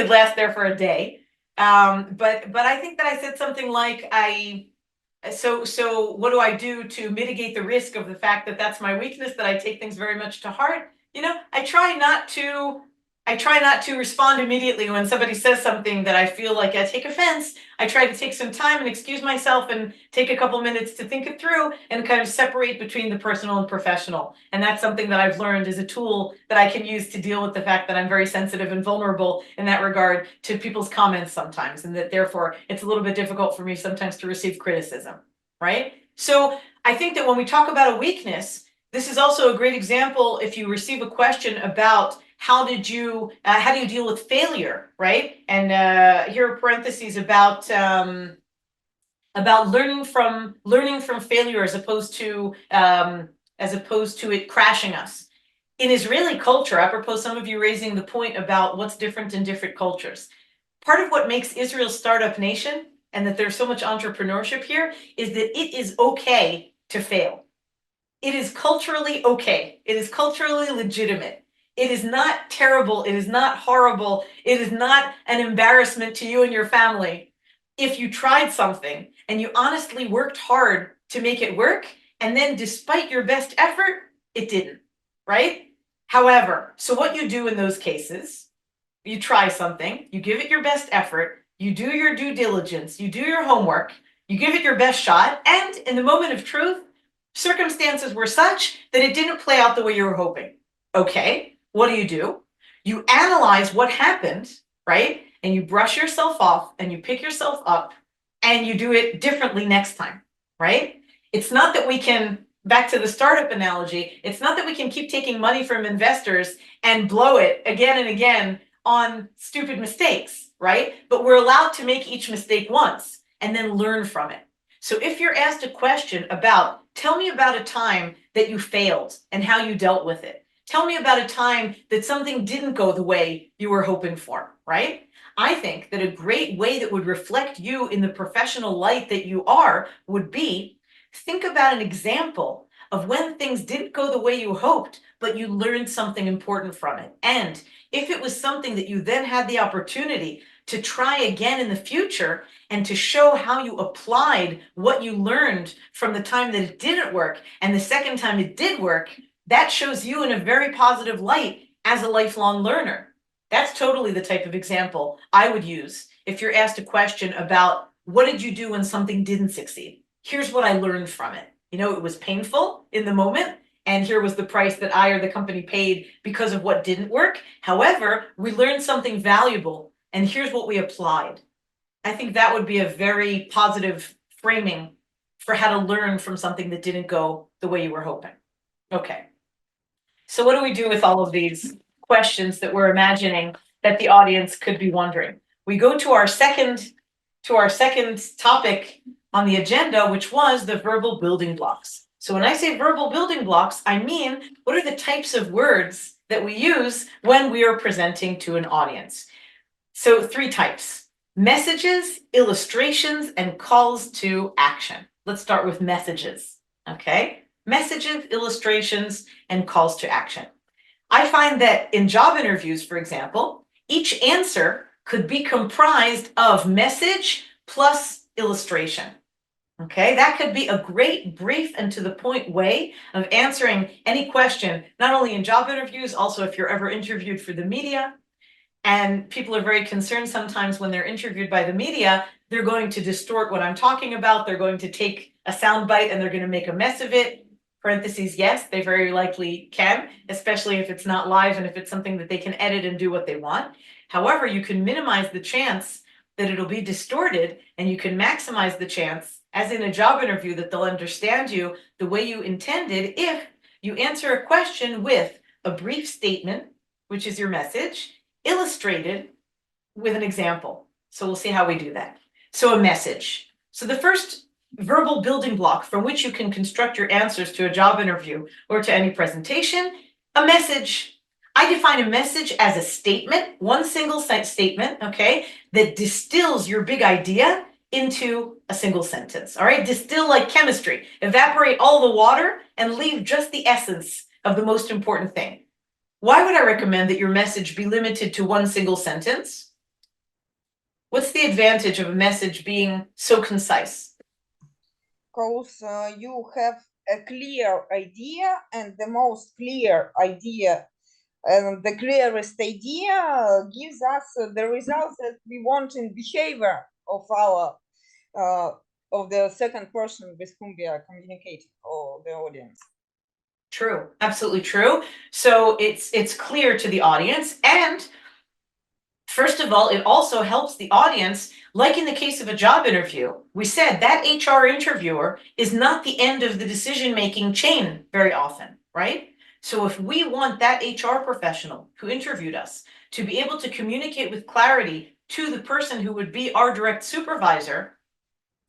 last there for a day. But I think that I said something like so what do I do to mitigate the risk of the fact that that's my weakness, that I take things very much to heart? You know, I try not to respond immediately when somebody says something that I feel like I take offense. I try to take some time and excuse myself and take a couple minutes to think it through and kind of separate between the personal and professional. And that's something that I've learned is a tool that I can use to deal with the fact that I'm very sensitive and vulnerable in that regard to people's comments sometimes, and that therefore it's a little bit difficult for me sometimes to receive criticism, right? So I think that when we talk about a weakness, this is also a great example if you receive a question about how do you deal with failure, right? And here are parentheses about learning from failure as opposed to it crashing us. In Israeli culture, apropos some of you raising the point about what's different in different cultures, part of what makes Israel startup nation and that there's so much entrepreneurship here is that it is okay to fail. It is culturally okay. It is culturally legitimate. It is not terrible. It is not horrible. It is not an embarrassment to you and your family if you tried something and you honestly worked hard to make it work, and then despite your best effort, it didn't, right? However, so what you do in those cases, you try something, you give it your best effort, you do your due diligence, you do your homework, you give it your best shot, and in the moment of truth, circumstances were such that it didn't play out the way you were hoping. Okay, what do? You analyze what happened, right? And you brush yourself off and you pick yourself up and you do it differently next time, right? It's not that we can, back to the startup analogy, it's not that we can keep taking money from investors and blow it again and again on stupid mistakes, right? But we're allowed to make each mistake once and then learn from it. So if you're asked a question about, tell me about a time that you failed and how you dealt with it. Tell me about a time that something didn't go the way you were hoping for, right? I think that a great way that would reflect you in the professional light that you are would be, think about an example of when things didn't go the way you hoped, but you learned something important from it. And if it was something that you then had the opportunity to try again in the future and to show how you applied what you learned from the time that it didn't work and the second time it did work, that shows you in a very positive light as a lifelong learner. That's totally the type of example I would use if you're asked a question about what did you do when something didn't succeed? Here's what I learned from it. You know, it was painful in the moment, and here was the price that I or the company paid because of what didn't work. However, we learned something valuable, and here's what we applied. I think that would be a very positive framing for how to learn from something that didn't go the way you were hoping. Okay. So what do we do with all of these questions that we're imagining that the audience could be wondering? We go to our second topic on the agenda, which was the verbal building blocks. So when I say verbal building blocks, I mean, what are the types of words that we use when we are presenting to an audience? So 3 types: messages, illustrations, and calls to action. Let's start with messages, okay? Messages, illustrations, and calls to action. I find that in job interviews, for example, each answer could be comprised of message plus illustration. Okay, that could be a great brief and to the point way of answering any question, not only in job interviews, also if you're ever interviewed for the media. And people are very concerned sometimes when they're interviewed by the media, they're going to distort what I'm talking about. They're going to take a sound bite and they're going to make a mess of it. Parentheses, yes, they very likely can, especially if it's not live and if it's something that they can edit and do what they want. However, you can minimize the chance that it'll be distorted, and you can maximize the chance, as in a job interview, that they'll understand you the way you intended if you answer a question with a brief statement, which is your message, illustrated with an example. So we'll see how we do that. So a message. So the first verbal building block from which you can construct your answers to a job interview or to any presentation, a message. I define a message as a statement, one single statement, okay, that distills your big idea into a single sentence. All right, distill like chemistry, evaporate all the water and leave just the essence of the most important thing. Why would I recommend that your message be limited to one single sentence? What's the advantage of a message being so concise? Because you have a clear idea, and the most clear idea and the clearest idea gives us the results that we want in behavior of our of the second person with whom we are communicating, or the audience. True, absolutely true. So it's clear to the audience, and first of all, it also helps the audience, like in the case of a job interview. We said that HR interviewer is not the end of the decision-making chain very often, right? So if we want that HR professional who interviewed us to be able to communicate with clarity to the person who would be our direct supervisor,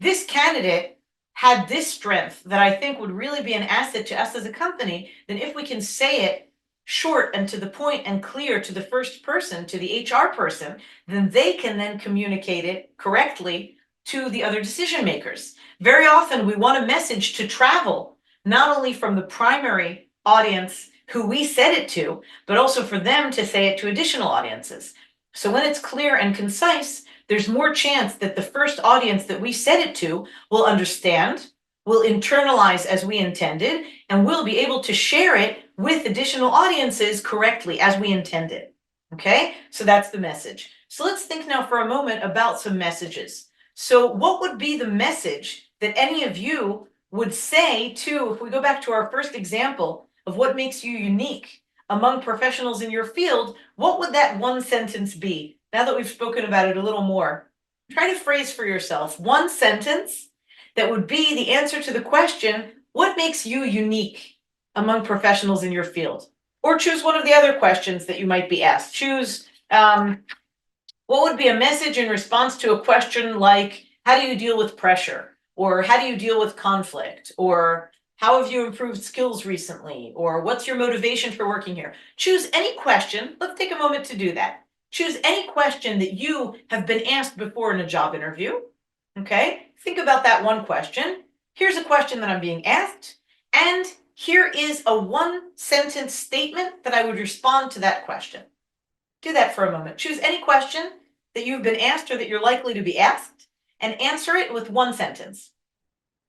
this candidate had this strength that I think would really be an asset to us as a company, then if we can say it short and to the point and clear to the first person, to the HR person, then they can then communicate it correctly to the other decision makers. Very often we want a message to travel, not only from the primary audience who we said it to, but also for them to say it to additional audiences. So when it's clear and concise, there's more chance that the first audience that we said it to will understand, will internalize as we intended, and will be able to share it with additional audiences correctly as we intended. Okay, so that's the message. So let's think now for a moment about some messages. So what would be the message that any of you would say to, if we go back to our first example of what makes you unique among professionals in your field, what would that one sentence be? Now that we've spoken about it a little more, try to phrase for yourself one sentence that would be the answer to the question, what makes you unique among professionals in your field? Or choose one of the other questions that you might be asked. Choose, what would be a message in response to a question like, how do you deal with pressure? Or how do you deal with conflict? Or how have you improved skills recently? Or what's your motivation for working here? Choose any question. Let's take a moment to do that. Choose any question that you have been asked before in a job interview. Okay, think about that one question. Here's a question that I'm being asked, and here is a one-sentence statement that I would respond to that question. Do that for a moment. Choose any question that you've been asked or that you're likely to be asked, and answer it with one sentence.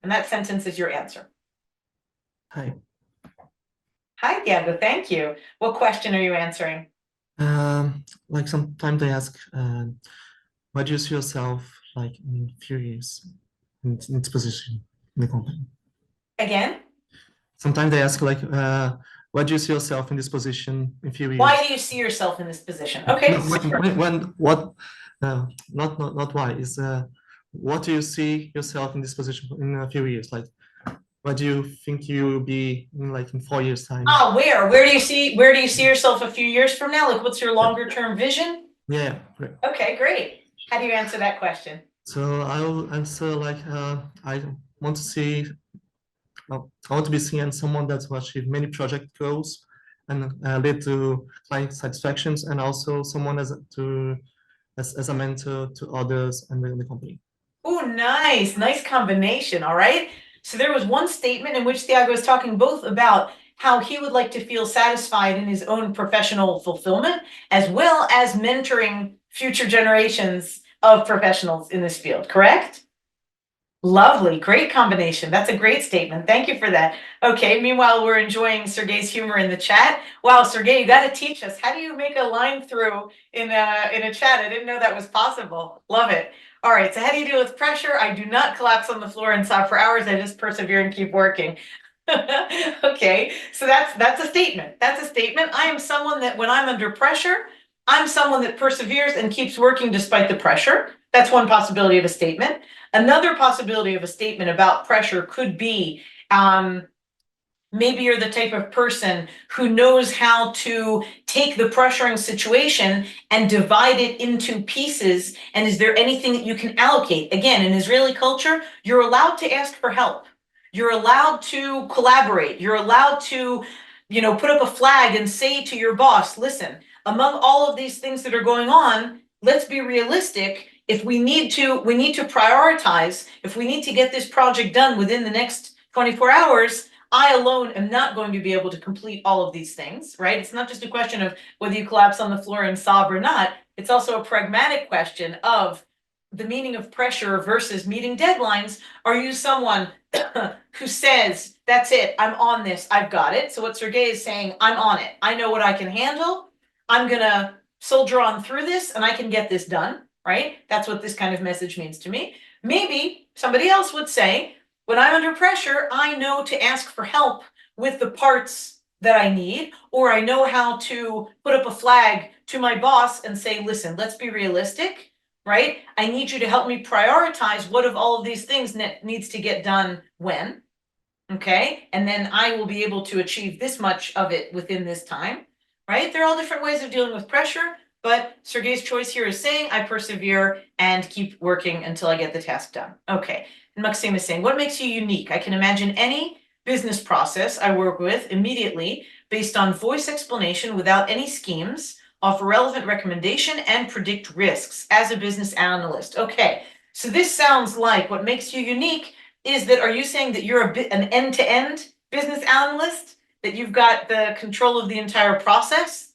And that sentence is your answer. Hi. Hi, Diego. Thank you. What question are you answering? Like sometimes they ask, what do you see yourself like in a few years in this position in the company? Again? Sometimes they ask like, what do you see yourself in this position in a few years? Why do you see yourself in this position? Okay. No, not why, is what do you see yourself in this position in a few years? Like, what do you think you will be in like in 4 years time? Oh, where do you see yourself a few years from now? Like, what's your longer term vision? Yeah, great. Okay, great. How do you answer that question? So I will answer like, I want to see, I want to be seen as someone that will achieve many project goals and lead to client satisfactions, and also someone as a mentor to others and the company. Oh, nice combination. All right. So there was one statement in which Thiago was talking both about how he would like to feel satisfied in his own professional fulfillment, as well as mentoring future generations of professionals in this field, correct? Lovely, great combination. That's a great statement. Thank you for that. Okay, meanwhile, we're enjoying Sergey's humor in the chat. Wow, Sergey, you got to teach us. How do you make a line through in a chat? I didn't know that was possible. Love it. All right, so how do you deal with pressure? I do not collapse on the floor and sob for hours. I just persevere and keep working. Okay, so that's a statement. That's a statement. I am someone that when I'm under pressure, I'm someone that perseveres and keeps working despite the pressure. That's one possibility of a statement. Another possibility of a statement about pressure could be, maybe you're the type of person who knows how to take the pressuring situation and divide it into pieces. And is there anything that you can allocate? Again, in Israeli culture, you're allowed to ask for help. You're allowed to collaborate. You're allowed to, put up a flag and say to your boss, listen, among all of these things that are going on, let's be realistic. If we need to prioritize. If we need to get this project done within the next 24 hours, I alone am not going to be able to complete all of these things, right? It's not just a question of whether you collapse on the floor and sob or not. It's also a pragmatic question of the meaning of pressure versus meeting deadlines. Are you someone who says, that's it, I'm on this, I've got it? So what Sergey is saying, I'm on it. I know what I can handle. I'm gonna soldier on through this and I can get this done, right? That's what this kind of message means to me. Maybe somebody else would say, when I'm under pressure, I know to ask for help with the parts that I need, or I know how to put up a flag to my boss and say, listen, let's be realistic, right? I need you to help me prioritize what of all of these things needs to get done when, okay? And then I will be able to achieve this much of it within this time, right? There are all different ways of dealing with pressure, but Sergey's choice here is saying, I persevere and keep working until I get the task done. Okay. And Maxim is saying, what makes you unique? I can imagine any business process I work with immediately based on voice explanation without any schemes, offer relevant recommendation, and predict risks as a business analyst. Okay, so this sounds like what makes you unique is that, are you saying that you're an end-to-end business analyst? That you've got the control of the entire process?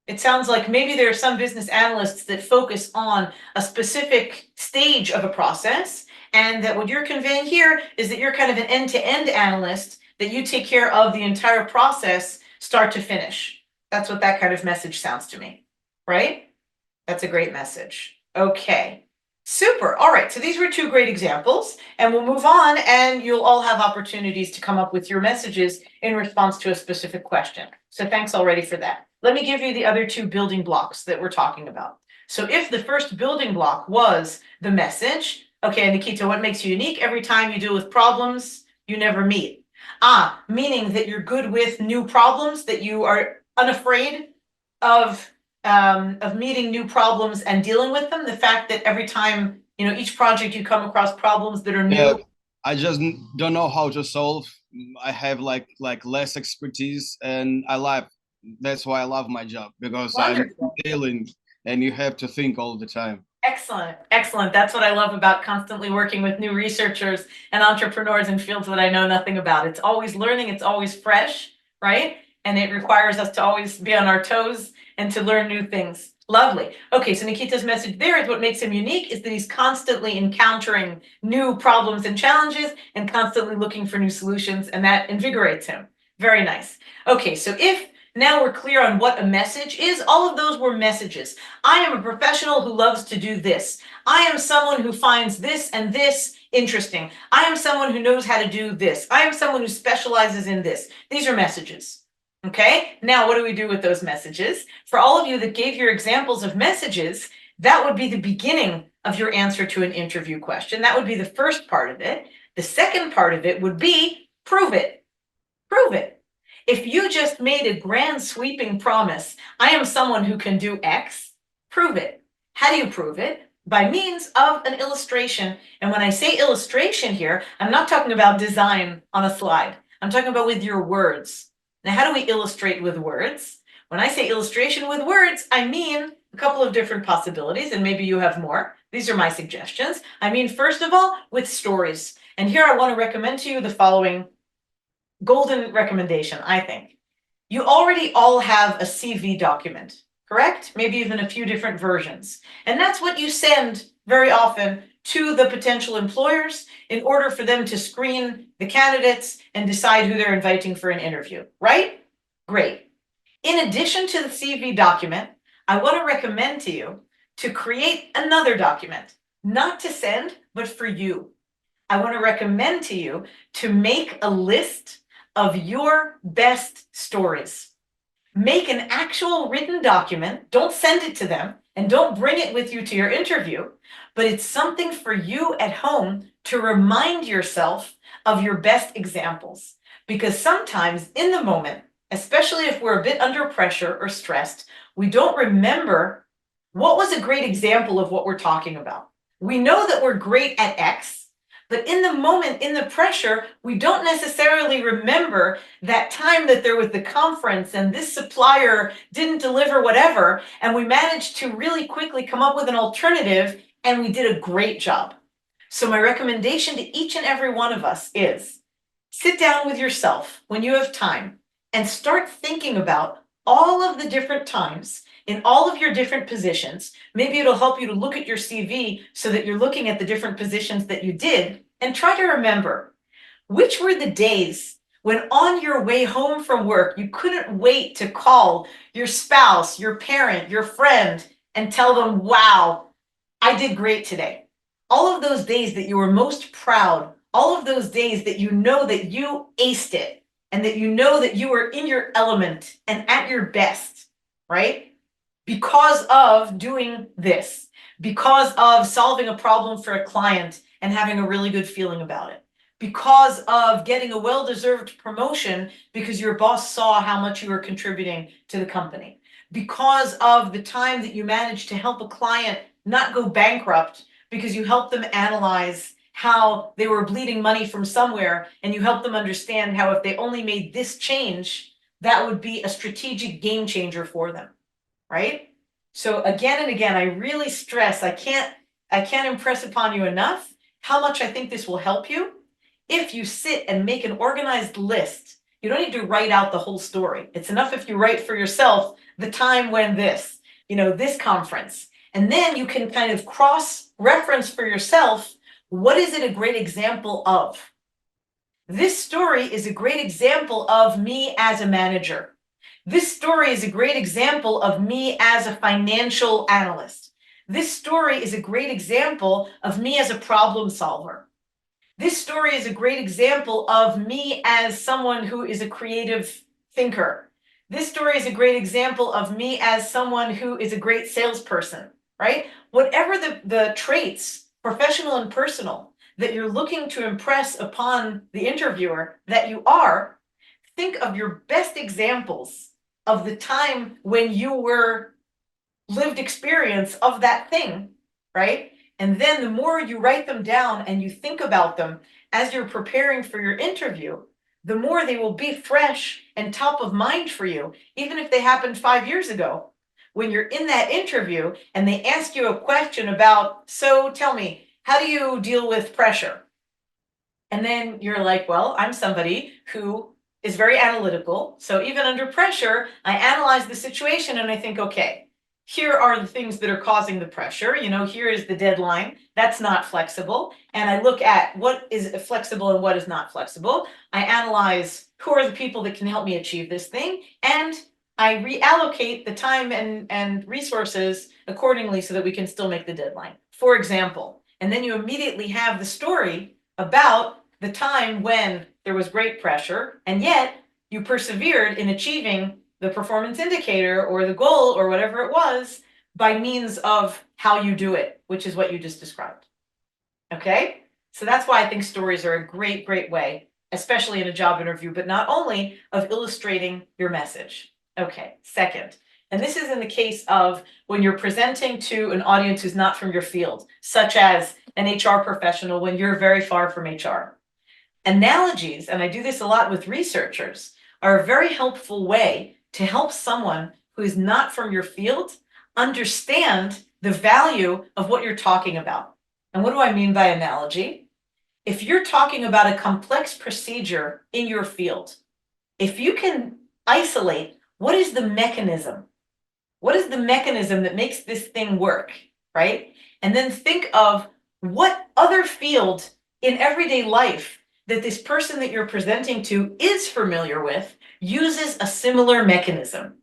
It sounds like maybe there are some business analysts that focus on a specific stage of a process, and that what you're conveying here is that you're kind of an end-to-end analyst, that you take care of the entire process, start to finish. That's what that kind of message sounds to me, right? That's a great message. Okay, super. All right, so these were two great examples, and we'll move on, and you'll all have opportunities to come up with your messages in response to a specific question. So thanks already for that. Let me give you the other two building blocks that we're talking about. So if the first building block was the message, okay, Nikita, what makes you unique? Every time you deal with problems you never meet. Meaning that you're good with new problems, that you are unafraid of meeting new problems and dealing with them. The fact that every time, each project you come across problems that are new. Yeah, I just don't know how to solve. I have like less expertise, and that's why I love my job, because Wonderful. I'm dealing and you have to think all the time. Excellent, excellent. That's what I love about constantly working with new researchers and entrepreneurs in fields that I know nothing about. It's always learning, it's always fresh, right? And it requires us to always be on our toes and to learn new things. Lovely. Okay, so Nikita's message there is what makes him unique is that he's constantly encountering new problems and challenges and constantly looking for new solutions, and that invigorates him. Very nice. Okay, so if now we're clear on what a message is, all of those were messages. I am a professional who loves to do this. I am someone who finds this and this interesting. I am someone who knows how to do this. I am someone who specializes in this. These are messages. Okay, now what do we do with those messages? For all of you that gave your examples of messages, that would be the beginning of your answer to an interview question. That would be the first part of it. The second part of it would be prove it. Prove it. If you just made a grand sweeping promise, I am someone who can do X, prove it. How do you prove it? By means of an illustration. And when I say illustration here, I'm not talking about design on a slide. I'm talking about with your words. Now, how do we illustrate with words? When I say illustration with words, I mean a couple of different possibilities, and maybe you have more. These are my suggestions. I mean, first of all, with stories. And here I want to recommend to you the following golden recommendation, I think. You already all have a CV document, correct? Maybe even a few different versions. And that's what you send very often to the potential employers in order for them to screen the candidates and decide who they're inviting for an interview, right? Great. In addition to the CV document, I want to recommend to you to create another document, not to send, but for you. I want to recommend to you to make a list of your best stories. Make an actual written document, don't send it to them, and don't bring it with you to your interview, but it's something for you at home to remind yourself of your best examples. Because sometimes in the moment, especially if we're a bit under pressure or stressed, we don't remember what was a great example of what we're talking about. We know that we're great at X, but in the moment, in the pressure, we don't necessarily remember that time that there was the conference and this supplier didn't deliver whatever, and we managed to really quickly come up with an alternative, and we did a great job. So my recommendation to each and every one of us is sit down with yourself when you have time and start thinking about all of the different times in all of your different positions. Maybe it'll help you to look at your CV so that you're looking at the different positions that you did, and try to remember which were the days when on your way home from work, you couldn't wait to call your spouse, your parent, your friend, and tell them, wow, I did great today. All of those days that you were most proud, all of those days that you know that you aced it, and that you know that you were in your element and at your best, right? Because of doing this, because of solving a problem for a client and having a really good feeling about it, because of getting a well-deserved promotion because your boss saw how much you were contributing to the company, because of the time that you managed to help a client not go bankrupt because you helped them analyze how they were bleeding money from somewhere, and you helped them understand how if they only made this change, that would be a strategic game changer for them, right? So again and again, I really stress, I can't impress upon you enough how much I think this will help you. If you sit and make an organized list, you don't need to write out the whole story. It's enough if you write for yourself the time when this, this conference, and then you can kind of cross-reference for yourself, what is it a great example of? This story is a great example of me as a manager. This story is a great example of me as a financial analyst. This story is a great example of me as a problem solver. This story is a great example of me as someone who is a creative thinker. This story is a great example of me as someone who is a great salesperson, right? Whatever the traits, professional and personal, that you're looking to impress upon the interviewer that you are, think of your best examples of the time when you were lived experience of that thing, right? And then the more you write them down and you think about them as you're preparing for your interview, the more they will be fresh and top of mind for you, even if they happened 5 years ago. When you're in that interview and they ask you a question about, so tell me, how do you deal with pressure? And then you're like, well, I'm somebody who is very analytical. So even under pressure, I analyze the situation and I think, okay, here are the things that are causing the pressure. Here is the deadline. That's not flexible. And I look at what is flexible and what is not flexible. I analyze who are the people that can help me achieve this thing. And I reallocate the time and resources accordingly so that we can still make the deadline, for example. And then you immediately have the story about the time when there was great pressure, and yet you persevered in achieving the performance indicator or the goal or whatever it was by means of how you do it, which is what you just described. Okay? So that's why I think stories are a great, great way, especially in a job interview, but not only of illustrating your message. Okay, second, and this is in the case of when you're presenting to an audience who's not from your field, such as an HR professional when you're very far from HR. Analogies, and I do this a lot with researchers, are a very helpful way to help someone who is not from your field understand the value of what you're talking about. And what do I mean by analogy? If you're talking about a complex procedure in your field, if you can isolate what is the mechanism? What is the mechanism that makes this thing work, right? And then think of what other field in everyday life that this person that you're presenting to is familiar with uses a similar mechanism.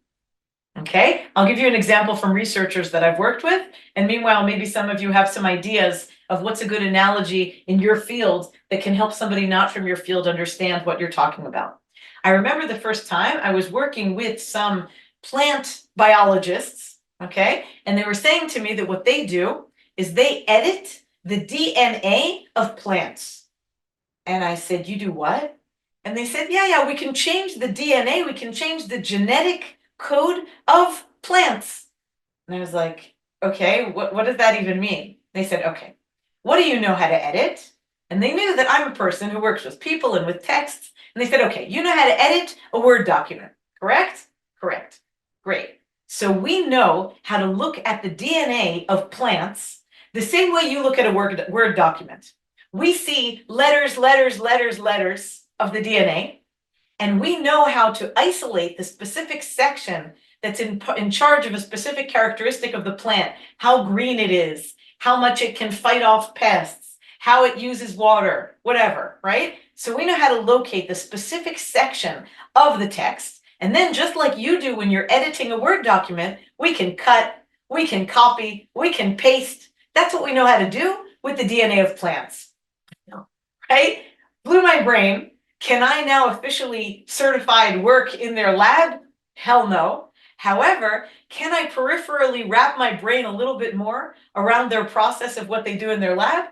Okay, I'll give you an example from researchers that I've worked with. And meanwhile, maybe some of you have some ideas of what's a good analogy in your field that can help somebody not from your field understand what you're talking about. I remember the first time I was working with some plant biologists, okay? And they were saying to me that what they do is they edit the DNA of plants. And I said, you do what? And they said, yeah, we can change the DNA, we can change the genetic code of plants. And I was like, okay, what does that even mean? They said, okay, what do you know how to edit? And they knew that I'm a person who works with people and with texts. And they said, okay, you know how to edit a Word document, correct? Correct. Great. So we know how to look at the DNA of plants the same way you look at a Word document. We see letters of the DNA, and we know how to isolate the specific section that's in charge of a specific characteristic of the plant, how green it is, how much it can fight off pests, how it uses water, whatever, right? So we know how to locate the specific section of the text. And then just like you do when you're editing a Word document, we can cut, we can copy, we can paste. That's what we know how to do with the DNA of plants, right? Blew my brain. Can I now officially certified work in their lab? Hell no. However, can I peripherally wrap my brain a little bit more around their process of what they do in their lab?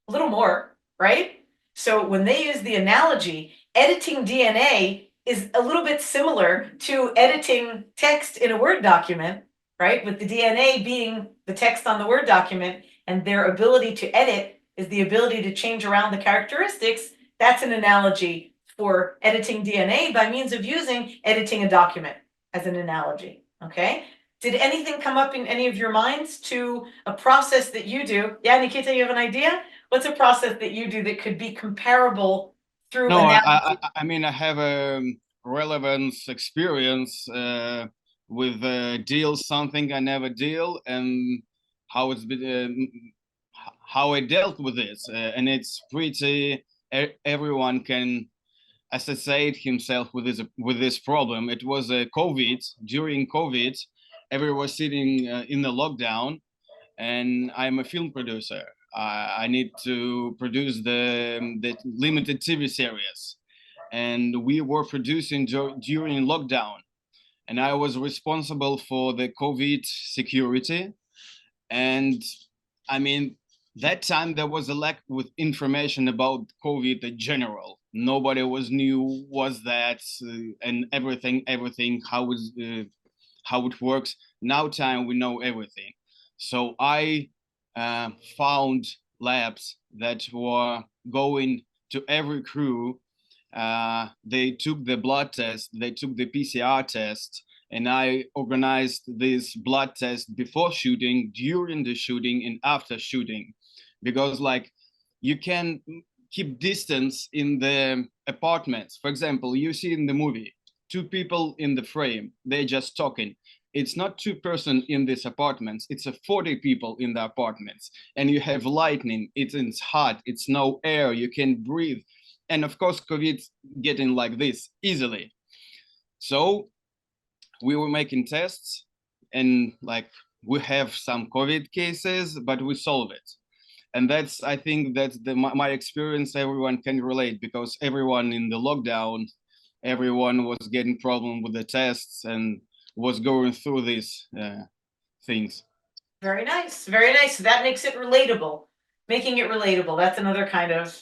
A little more, right? So when they use the analogy, editing DNA is a little bit similar to editing text in a Word document, right? With the DNA being the text on the Word document, and their ability to edit is the ability to change around the characteristics. That's an analogy for editing DNA by means of using editing a document as an analogy, okay? Did anything come up in any of your minds to a process that you do? Yeah, Nikita, you have an idea? What's a process that you do that could be comparable through No, analogy? I mean, I have a relevance experience with deal something I never deal, and how it's been, how I dealt with this, and it's pretty. Everyone can associate himself with this problem. It was COVID. During COVID, everyone was sitting in the lockdown, and I'm a film producer. I need to produce the limited TV series, and we were producing during lockdown, and I was responsible for the COVID security. And I mean, that time there was a lack with information about COVID in general. Nobody was knew was that and everything how it works. Now time we know everything. So I found labs that were going to every crew. They took the blood test, they took the PCR test, and I organized this blood test before shooting, during the shooting, and after shooting, because like you can keep distance in the apartments. For example, you see in the movie, two people in the frame, they're just talking. It's not two person in these apartments, it's a 40 people in the apartments, and you have lightning, it's hot, it's no air, you can breathe. And of course, COVID's getting like this easily. So we were making tests, and like we have some COVID cases, but we solve it. And that's, I think that's my experience, everyone can relate, because everyone in the lockdown, everyone was getting problem with the tests and was going through these things. Very nice, very nice. So that makes it relatable. Making it relatable, that's another kind of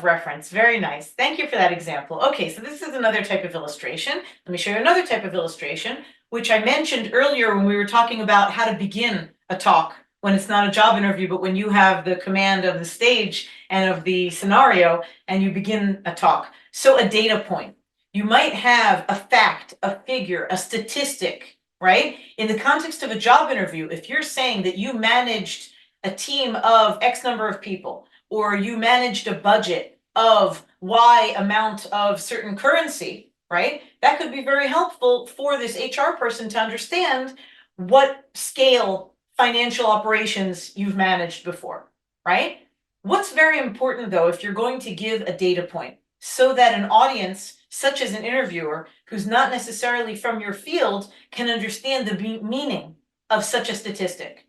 reference. Very nice. Thank you for that example. Okay, so this is another type of illustration. Let me show you another type of illustration, which I mentioned earlier when we were talking about how to begin a talk when it's not a job interview, but when you have the command of the stage and of the scenario and you begin a talk. So a data point. You might have a fact, a figure, a statistic, right? In the context of a job interview, if you're saying that you managed a team of X number of people, or you managed a budget of Y amount of certain currency, right? That could be very helpful for this HR person to understand what scale financial operations you've managed before, right? What's very important though, if you're going to give a data point, so that an audience, such as an interviewer, who's not necessarily from your field, can understand the meaning of such a statistic.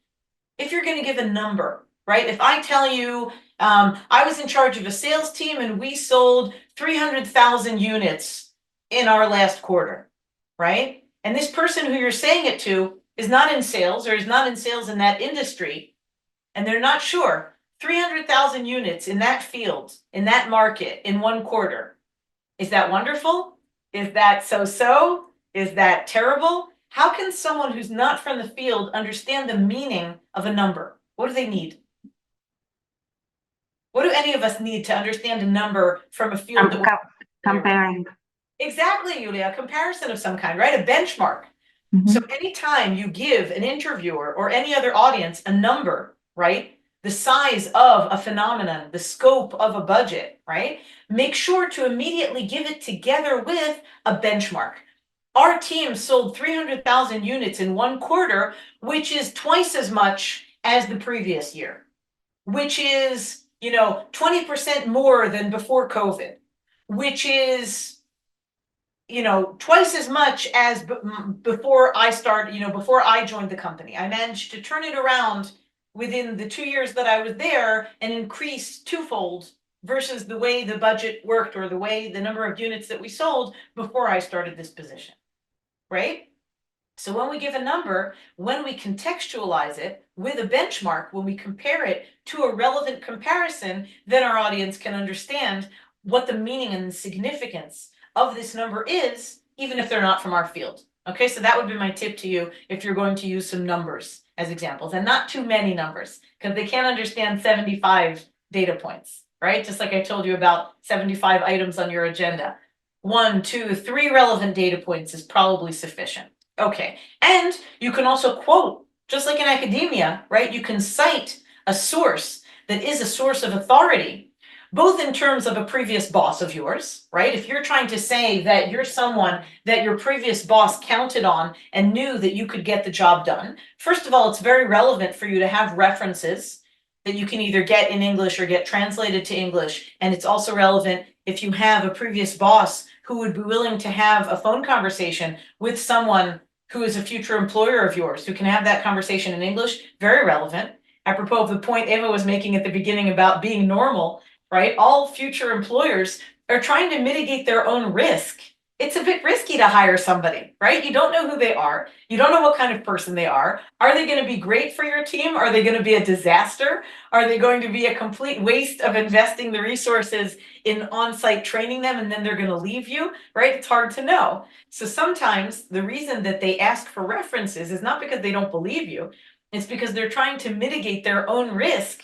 If you're going to give a number, right? If I tell you, I was in charge of a sales team and we sold 300,000 units in our last quarter, right? And this person who you're saying it to is not in sales or is not in sales in that industry. and they're not sure, 300,000 units in that field, in that market, in 1 quarter. Is that wonderful? Is that so-so? Is that terrible? How can someone who's not from the field understand the meaning of a number? What do they need? What do any of us need to understand a number from a field that Comparing. Exactly, Yulia, a comparison of some kind, right? A benchmark. So anytime you give an interviewer or any other audience a number, right? The size of a phenomenon, the scope of a budget, right? Make sure to immediately give it together with a benchmark. Our team sold 300,000 units in 1 quarter, which is twice as much as the previous year, which is, 20% more than before COVID, which is, twice as much as before I started, before I joined the company. I managed to turn it around within the 2 years that I was there and increase twofold versus the way the budget worked or the way the number of units that we sold before I started this position, right? So when we give a number, when we contextualize it with a benchmark, when we compare it to a relevant comparison, then our audience can understand what the meaning and the significance of this number is, even if they're not from our field. Okay, so that would be my tip to you if you're going to use some numbers as examples, and not too many numbers, because they can't understand 75 data points, right? Just like I told you about 75 items on your agenda. 1, 2, 3 relevant data points is probably sufficient. Okay, and you can also quote, just like in academia, right? You can cite a source that is a source of authority, both in terms of a previous boss of yours, right? If you're trying to say that you're someone that your previous boss counted on and knew that you could get the job done, first of all, it's very relevant for you to have references that you can either get in English or get translated to English. And it's also relevant if you have a previous boss who would be willing to have a phone conversation with someone who is a future employer of yours, who can have that conversation in English, very relevant. Apropos of the point Eva was making at the beginning about being normal, right? All future employers are trying to mitigate their own risk. It's a bit risky to hire somebody, right? You don't know who they are. You don't know what kind of person they are. Are they going to be great for your team? Are they going to be a disaster? Are they going to be a complete waste of investing the resources in on-site training them and then they're going to leave you, right? It's hard to know. So sometimes the reason that they ask for references is not because they don't believe you. It's because they're trying to mitigate their own risk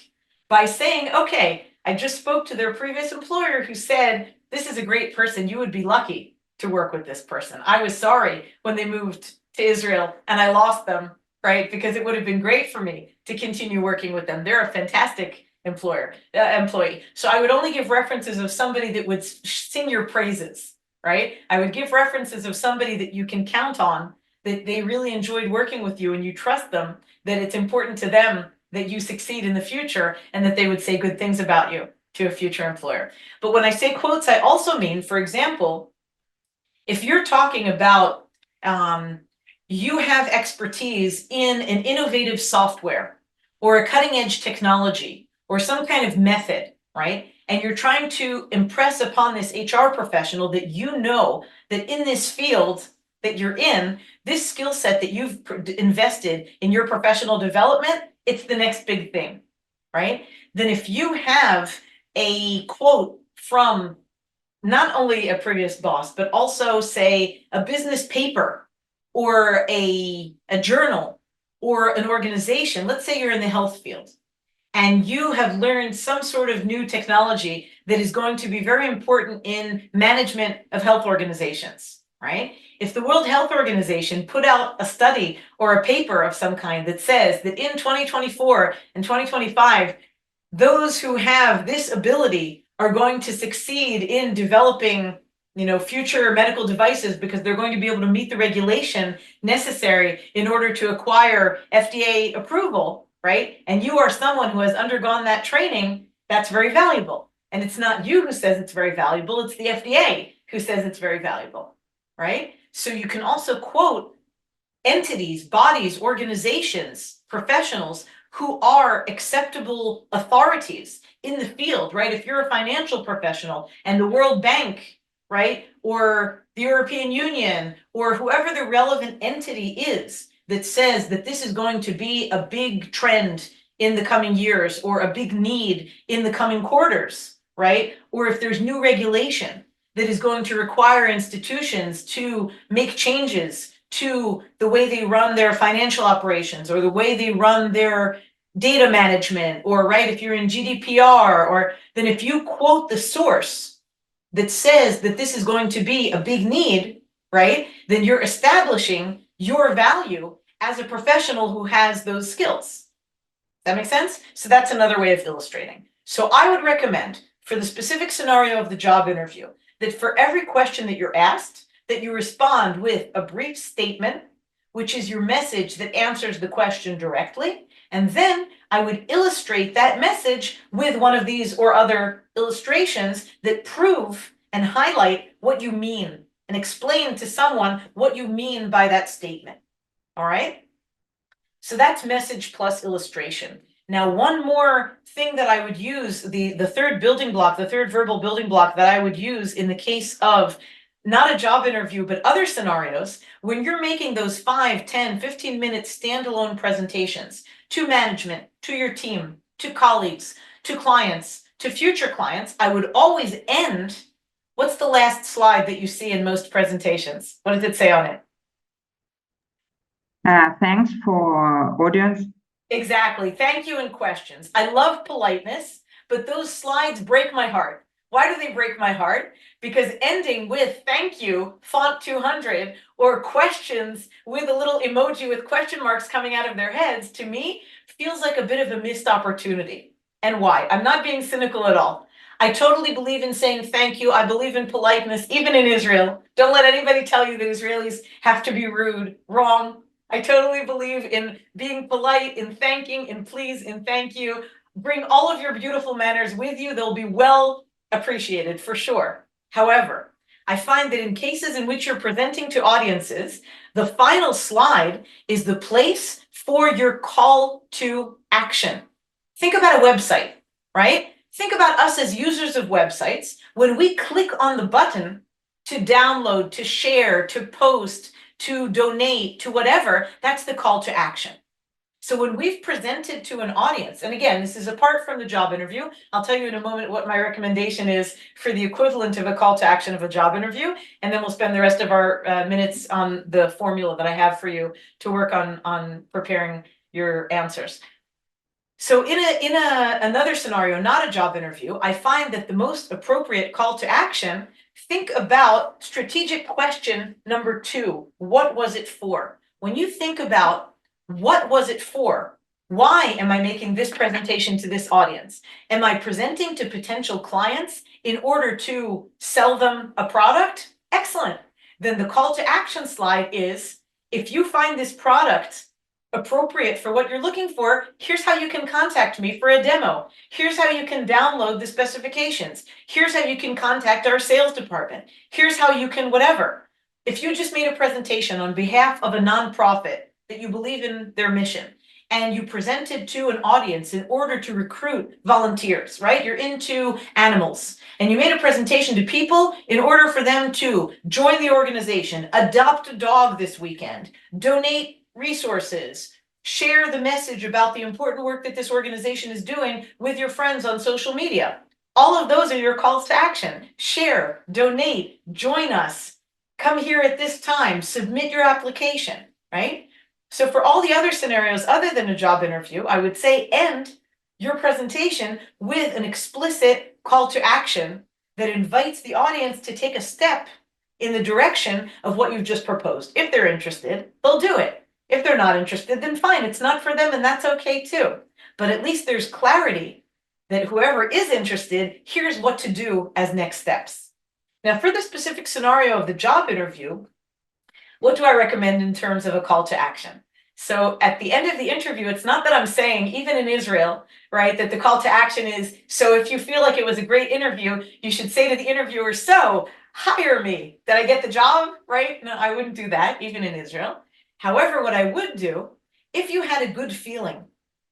by saying, okay, I just spoke to their previous employer who said, this is a great person. You would be lucky to work with this person. I was sorry when they moved to Israel and I lost them, right? Because it would have been great for me to continue working with them. They're a fantastic employee. So I would only give references of somebody that would sing your praises, right? I would give references of somebody that you can count on, that they really enjoyed working with you and you trust them, that it's important to them that you succeed in the future and that they would say good things about you to a future employer. But when I say quotes, I also mean, for example, if you're talking about you have expertise in an innovative software or a cutting edge technology or some kind of method, right? And you're trying to impress upon this HR professional that you know that in this field that you're in, this skill set that you've invested in your professional development, it's the next big thing, right? Then if you have a quote from not only a previous boss, but also say a business paper or a journal or an organization, let's say you're in the health field and you have learned some sort of new technology that is going to be very important in management of health organizations, right? If the World Health Organization put out a study or a paper of some kind that says that in 2024 and 2025, those who have this ability are going to succeed in developing, future medical devices because they're going to be able to meet the regulation necessary in order to acquire FDA approval, right? And you are someone who has undergone that training, that's very valuable. And it's not you who says it's very valuable, it's the FDA who says it's very valuable, right? So you can also quote entities, bodies, organizations, professionals who are acceptable authorities in the field, right? If you're a financial professional and the World Bank, right, or the European Union, or whoever the relevant entity is that says that this is going to be a big trend in the coming years, or a big need in the coming quarters, right? Or if there's new regulation that is going to require institutions to make changes to the way they run their financial operations, or the way they run their data management, or right, if you're in GDPR, or then if you quote the source that says that this is going to be a big need, right, then you're establishing your value as a professional who has those skills. That makes sense? So that's another way of illustrating. So I would recommend, for the specific scenario of the job interview, that for every question that you're asked, that you respond with a brief statement, which is your message that answers the question directly. And then I would illustrate that message with one of these or other illustrations that prove and highlight what you mean, and explain to someone what you mean by that statement. All right? So that's message plus illustration. Now, one more thing that I would use, the third building block, the third verbal building block that I would use in the case of not a job interview, but other scenarios, when you're making those 5, 10, 15-minute standalone presentations to management, to your team, to colleagues, to clients, to future clients, I would always end. What's the last slide that you see in most presentations? What does it say on it? Thanks for audience. Exactly. Thank you and questions. I love politeness, but those slides break my heart. Why do they break my heart? Because ending with thank you, font 200, or questions with a little emoji with question marks coming out of their heads, to me, feels like a bit of a missed opportunity. And why? I'm not being cynical at all. I totally believe in saying thank you. I believe in politeness, even in Israel. Don't let anybody tell you that Israelis have to be rude. Wrong. I totally believe in being polite, in thanking, in please, in thank you. Bring all of your beautiful manners with you. They'll be well appreciated for sure. However, I find that in cases in which you're presenting to audiences, the final slide is the place for your call to action. Think about a website, right? Think about us as users of websites. When we click on the button to download, to share, to post, to donate, to whatever, that's the call to action. So when we've presented to an audience, and again, this is apart from the job interview, I'll tell you in a moment what my recommendation is for the equivalent of a call to action of a job interview, and then we'll spend the rest of our minutes on the formula that I have for you to work on preparing your answers. So in another scenario, not a job interview, I find that the most appropriate call to action, think about strategic question number 2. What was it for? When you think about what was it for? Why am I making this presentation to this audience? Am I presenting to potential clients in order to sell them a product? Excellent. Then the call to action slide is, if you find this product appropriate for what you're looking for, here's how you can contact me for a demo. Here's how you can download the specifications. Here's how you can contact our sales department. Here's how you can whatever. If you just made a presentation on behalf of a nonprofit that you believe in their mission, and you presented to an audience in order to recruit volunteers, right? You're into animals, and you made a presentation to people in order for them to join the organization, adopt a dog this weekend, donate resources, share the message about the important work that this organization is doing with your friends on social media. All of those are your calls to action. Share, donate, join us, come here at this time, submit your application, right? So for all the other scenarios other than a job interview, I would say end your presentation with an explicit call to action that invites the audience to take a step in the direction of what you've just proposed. If they're interested, they'll do it. If they're not interested, then fine, it's not for them, and that's okay too. But at least there's clarity that whoever is interested, here's what to do as next steps. Now, for the specific scenario of the job interview, what do I recommend in terms of a call to action? So at the end of the interview, it's not that I'm saying, even in Israel, right, that the call to action is, so if you feel like it was a great interview, you should say to the interviewer, so hire me. Did I get the job, right? No, I wouldn't do that, even in Israel. However, what I would do, if you had a good feeling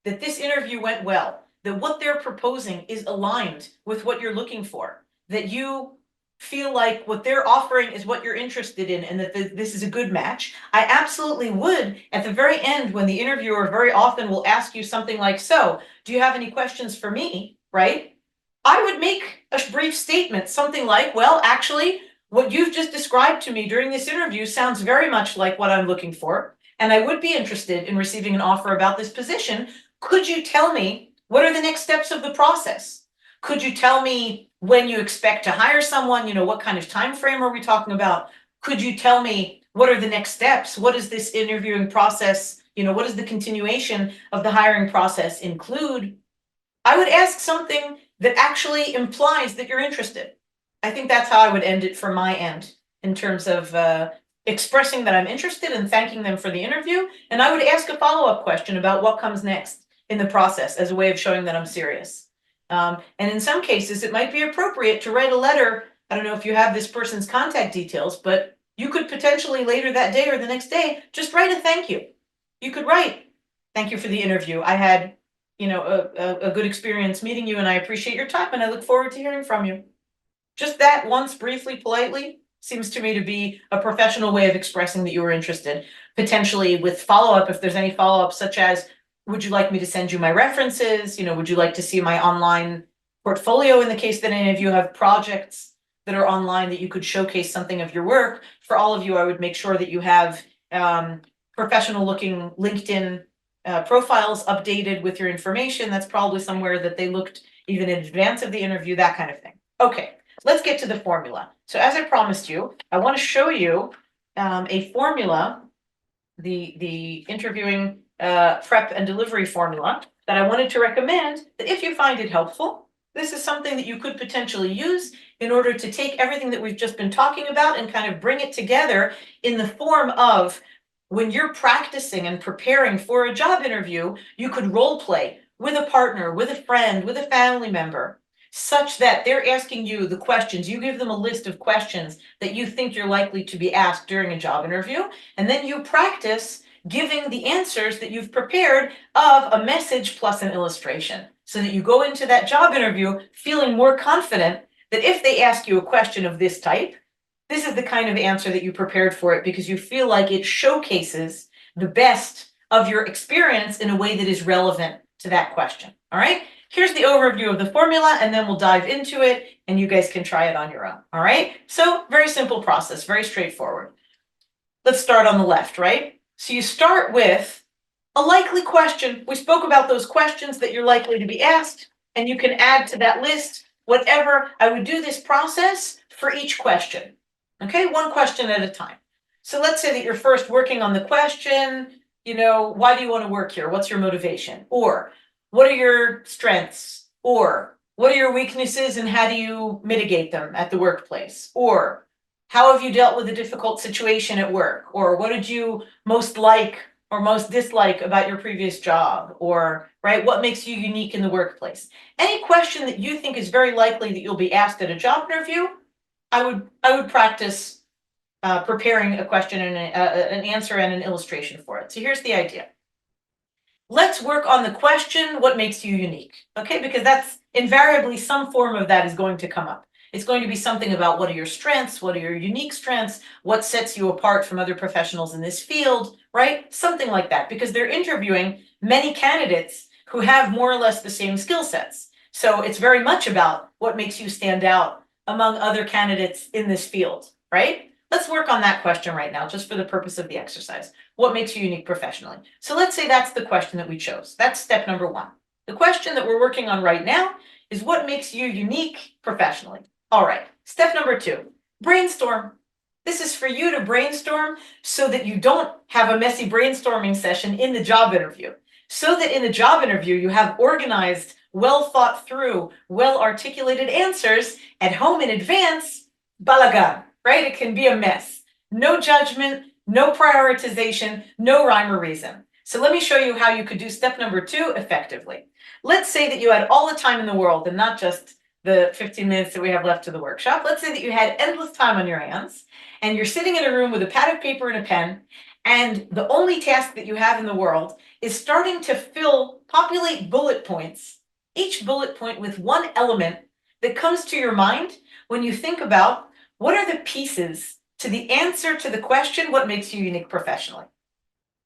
that this interview went well, that what they're proposing is aligned with what you're looking for, that you feel like what they're offering is what you're interested in and that this is a good match, I absolutely would, at the very end, when the interviewer very often will ask you something like, so, do you have any questions for me, right? I would make a brief statement, something like, well, actually, what you've just described to me during this interview sounds very much like what I'm looking for, and I would be interested in receiving an offer about this position. Could you tell me what are the next steps of the process? Could you tell me when you expect to hire someone? You know, what kind of time frame are we talking about? Could you tell me what are the next steps? What is this interviewing process? You know, what does the continuation of the hiring process include? I would ask something that actually implies that you're interested. I think that's how I would end it from my end in terms of expressing that I'm interested and thanking them for the interview. And I would ask a follow-up question about what comes next in the process as a way of showing that I'm serious. And in some cases, it might be appropriate to write a letter. I don't know if you have this person's contact details, but you could potentially later that day or the next day, just write a thank you. You could write, thank you for the interview. I had, you know, a good experience meeting you and I appreciate your time and I look forward to hearing from you. Just that once briefly, politely, seems to me to be a professional way of expressing that you were interested, potentially with follow-up if there's any follow-up, such as, would you like me to send you my references? You know, would you like to see my online portfolio in the case that any of you have projects that are online that you could showcase something of your work? For all of you, I would make sure that you have professional looking LinkedIn profiles updated with your information. That's probably somewhere that they looked even in advance of the interview, that kind of thing. Okay, let's get to the formula. So as I promised you, I want to show you a formula, the interviewing prep and delivery formula that I wanted to recommend that if you find it helpful, this is something that you could potentially use in order to take everything that we've just been talking about and kind of bring it together in the form of when you're practicing and preparing for a job interview, you could role play with a partner, with a friend, with a family member, such that they're asking you the questions. You give them a list of questions that you think you're likely to be asked during a job interview, and then you practice giving the answers that you've prepared of a message plus an illustration, so that you go into that job interview feeling more confident that if they ask you a question of this type, this is the kind of answer that you prepared for it because you feel like it showcases the best of your experience in a way that is relevant to that question. All right, here's the overview of the formula, and then we'll dive into it and you guys can try it on your own. All right, so very simple process, very straightforward. Let's start on the left, right? So you start with a likely question. We spoke about those questions that you're likely to be asked, and you can add to that list whatever. I would do this process for each question. Okay, one question at a time. So let's say that you're first working on the question, you know, why do you want to work here? What's your motivation? Or what are your strengths? Or what are your weaknesses and how do you mitigate them at the workplace? Or how have you dealt with a difficult situation at work? Or what did you most like or most dislike about your previous job? Or, right, what makes you unique in the workplace? Any question that you think is very likely that you'll be asked at a job interview, I would practice preparing a question and an answer and an illustration for it. So here's the idea. Let's work on the question, what makes you unique? Okay, because that's invariably some form of that is going to come up. It's going to be something about what are your strengths, what are your unique strengths, what sets you apart from other professionals in this field, right? Something like that, because they're interviewing many candidates who have more or less the same skill sets. So it's very much about what makes you stand out among other candidates in this field, right? Let's work on that question right now, just for the purpose of the exercise. What makes you unique professionally? So let's say that's the question that we chose. That's step number one. The question that we're working on right now is what makes you unique professionally. All right, step number two, brainstorm. This is for you to brainstorm so that you don't have a messy brainstorming session in the job interview. So that in the job interview, you have organized, well thought through, well articulated answers at home in advance, balagan, right? It can be a mess. No judgment, no prioritization, no rhyme or reason. So let me show you how you could do step number two effectively. Let's say that you had all the time in the world and not just the 15 minutes that we have left to the workshop. Let's say that you had endless time on your hands and you're sitting in a room with a pad of paper and a pen, and the only task that you have in the world is starting to populate bullet points, each bullet point with one element that comes to your mind when you think about what are the pieces to the answer to the question, what makes you unique professionally?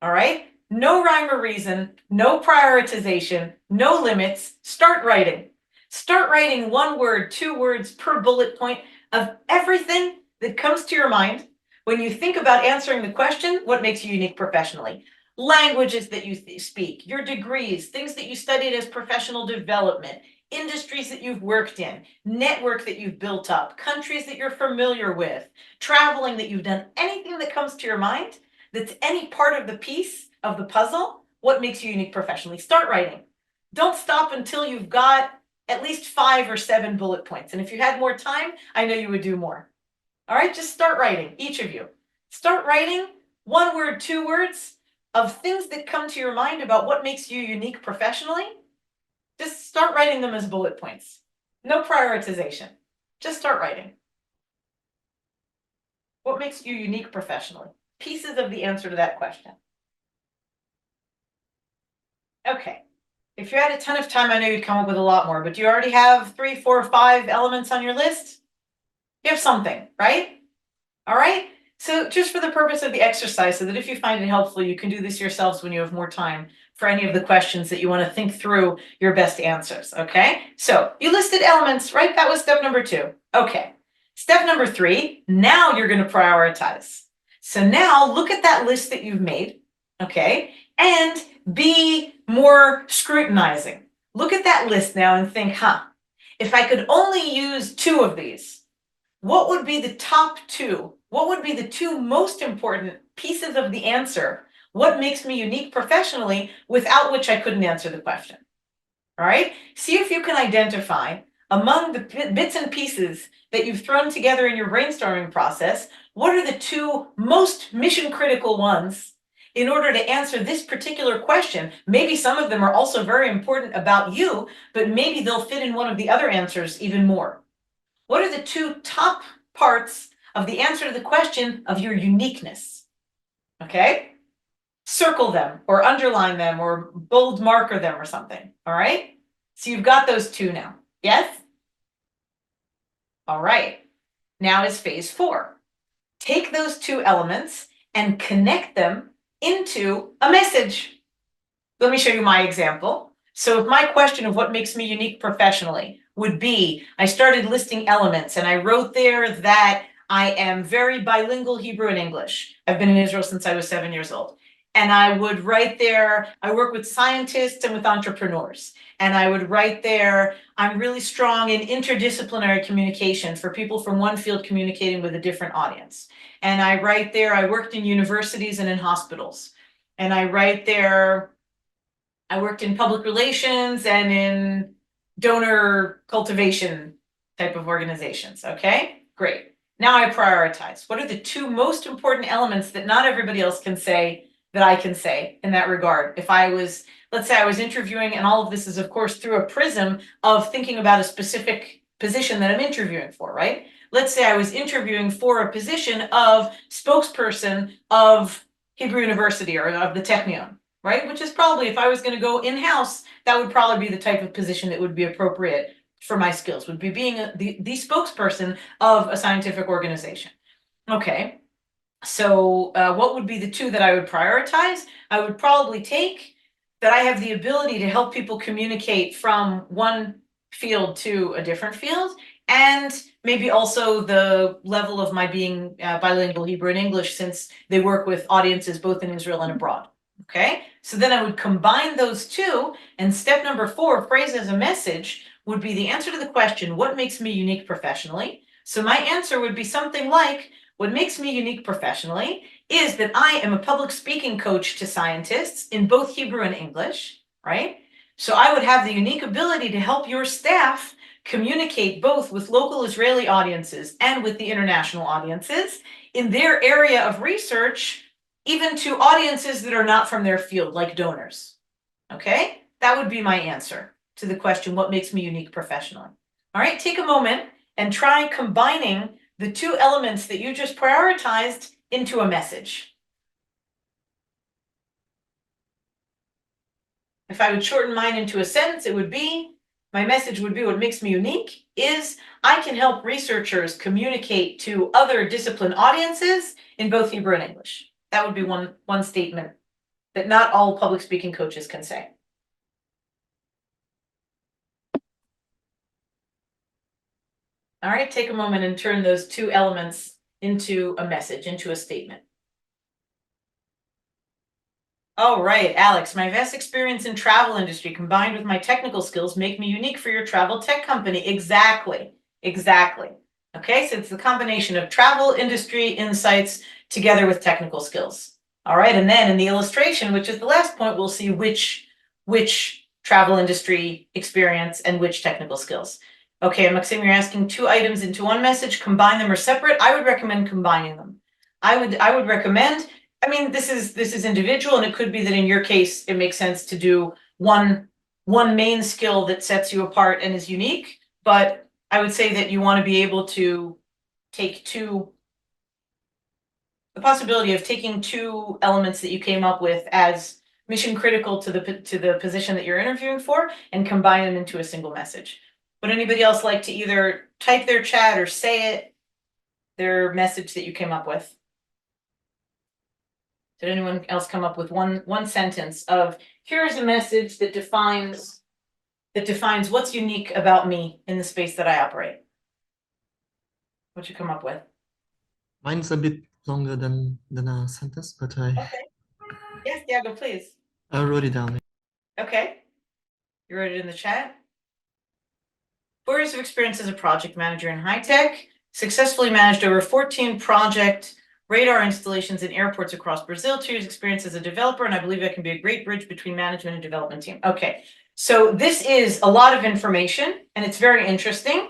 All right? No rhyme or reason, no prioritization, no limits. Start writing. Start writing 1 word, 2 words per bullet point of everything that comes to your mind when you think about answering the question, what makes you unique professionally? Languages that you speak, your degrees, things that you studied as professional development, industries that you've worked in, network that you've built up, countries that you're familiar with, traveling that you've done, anything that comes to your mind that's any part of the piece of the puzzle, what makes you unique professionally? Start writing. Don't stop until you've got at least 5 or 7 bullet points. And if you had more time, I know you would do more. All right, just start writing, each of you. Start writing 1 word, 2 words of things that come to your mind about what makes you unique professionally. Just start writing them as bullet points. No prioritization. Just start writing. What makes you unique professionally? Pieces of the answer to that question. Okay. If you had a ton of time, I know you'd come up with a lot more, but do you already have 3, 4, 5 elements on your list? You have something, right? All right. So just for the purpose of the exercise, so that if you find it helpful, you can do this yourselves when you have more time for any of the questions that you want to think through your best answers. Okay. So you listed elements, right? That was step number 2. Okay. Step number 3, now you're going to prioritize. So now look at that list that you've made. Okay. And be more scrutinizing. Look at that list now and think, if I could only use 2 of these, what would be the top 2? What would be the 2 most important pieces of the answer? What makes me unique professionally, without which I couldn't answer the question? All right, see if you can identify among the bits and pieces that you've thrown together in your brainstorming process, what are the 2 most mission critical ones in order to answer this particular question. Maybe some of them are also very important about you, but maybe they'll fit in one of the other answers even more. What are the 2 top parts of the answer to the question of your uniqueness? Okay? Circle them or underline them or bold marker them or something. All right? So you've got those 2 now. Yes? All right. Now is phase 4. Take those 2 elements and connect them into a message. Let me show you my example. So if my question of what makes me unique professionally would be, I started listing elements and I wrote there that I am very bilingual Hebrew and English. I've been in Israel since I was 7 years old. And I would write there, I work with scientists and with entrepreneurs. And I would write there, I'm really strong in interdisciplinary communication for people from one field communicating with a different audience. And I write there, I worked in universities and in hospitals. And I write there, I worked in public relations and in donor cultivation type of organizations. Okay, great. Now I prioritize. What are the 2 most important elements that not everybody else can say that I can say in that regard? If I was, let's say I was interviewing, and all of this is of course through a prism of thinking about a specific position that I'm interviewing for, right? Let's say I was interviewing for a position of spokesperson of Hebrew University or of the Technion, right? Which is probably, if I was going to go in-house, that would probably be the type of position that would be appropriate for my skills, would be being the spokesperson of a scientific organization. Okay, so what would be the 2 that I would prioritize? I would probably take that I have the ability to help people communicate from one field to a different field, and maybe also the level of my being bilingual Hebrew and English, since they work with audiences both in Israel and abroad. Okay, so then I would combine those 2, and step number 4, phrase as a message, would be the answer to the question, what makes me unique professionally? So my answer would be something like, what makes me unique professionally is that I am a public speaking coach to scientists in both Hebrew and English, right? So I would have the unique ability to help your staff communicate both with local Israeli audiences and with the international audiences in their area of research, even to audiences that are not from their field, like donors. Okay, that would be my answer to the question, what makes me unique professionally? All right, take a moment and try combining the 2 elements that you just prioritized into a message. If I would shorten mine into a sentence, it would be, my message would be, what makes me unique is I can help researchers communicate to other discipline audiences in both Hebrew and English. That would be one statement that not all public speaking coaches can say. All right, take a moment and turn those two elements into a message, into a statement. All right, Alex, my vast experience in travel industry combined with my technical skills make me unique for your travel tech company. Exactly. Okay, so it's the combination of travel industry insights together with technical skills. All right, and then in the illustration, which is the last point, we'll see which travel industry experience and which technical skills. Okay, Maxim, you're asking 2 items into one message, combine them or separate. I would recommend combining them. I would recommend, I mean, this is individual, and it could be that in your case, it makes sense to do one main skill that sets you apart and is unique, but I would say that you want to be able to take the possibility of taking 2 elements that you came up with as mission critical to the position that you're interviewing for and combine them into a single message. Would anybody else like to either type their chat or say it, their message that you came up with? Did anyone else come up with one sentence of, here's a message that defines what's unique about me in the space that I operate? What'd you come up with? Mine's a bit longer than a sentence, but Okay. Yes, Diego, please. I wrote it down. Okay. You wrote it in the chat. 4 years of experience as a project manager in high tech, successfully managed over 14 project radar installations in airports across Brazil, 2 years experience as a developer, and I believe I can be a great bridge between management and development team. Okay, so this is a lot of information and it's very interesting.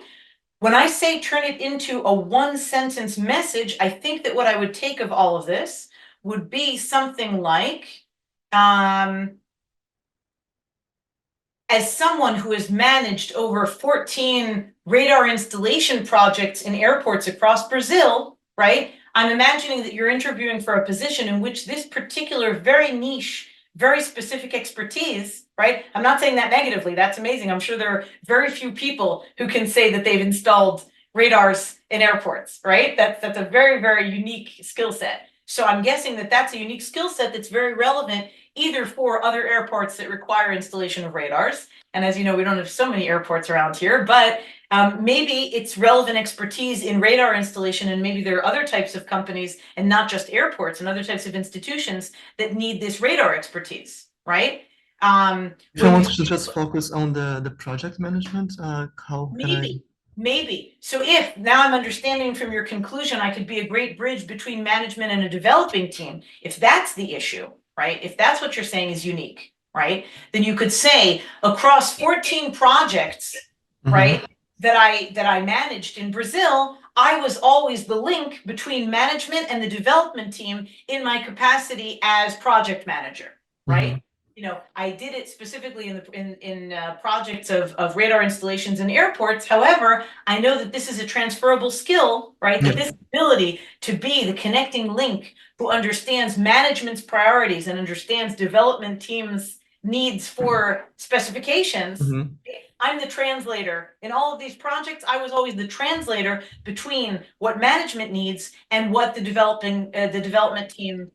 When I say turn it into a 1-sentence message, I think that what I would take of all of this would be something like, as someone who has managed over 14 radar installation projects in airports across Brazil, right? I'm imagining that you're interviewing for a position in which this particular very niche, very specific expertise, right? I'm not saying that negatively, that's amazing. I'm sure there are very few people who can say that they've installed radars in airports, right? That's a very, very unique skill set. So I'm guessing that that's a unique skill set that's very relevant either for other airports that require installation of radars. And as you know, we don't have so many airports around here, but maybe it's relevant expertise in radar installation, and maybe there are other types of companies and not just airports and other types of institutions that need this radar expertise, right? If I want to just focus on the project management, how can I? Maybe. So if now I'm understanding from your conclusion, I could be a great bridge between management and a developing team. If that's the issue, right? If that's what you're saying is unique, right? Then you could say across 14 projects, right, that I managed in Brazil, I was always the link between management and the development team in my capacity as project manager, right? You know, I did it specifically in projects of radar installations in airports. However, I know that this is a transferable skill, right? That this ability to be the connecting link who understands management's priorities and understands development teams' needs for specifications. I'm the translator. In all of these projects, I was always the translator between what management needs and what the development team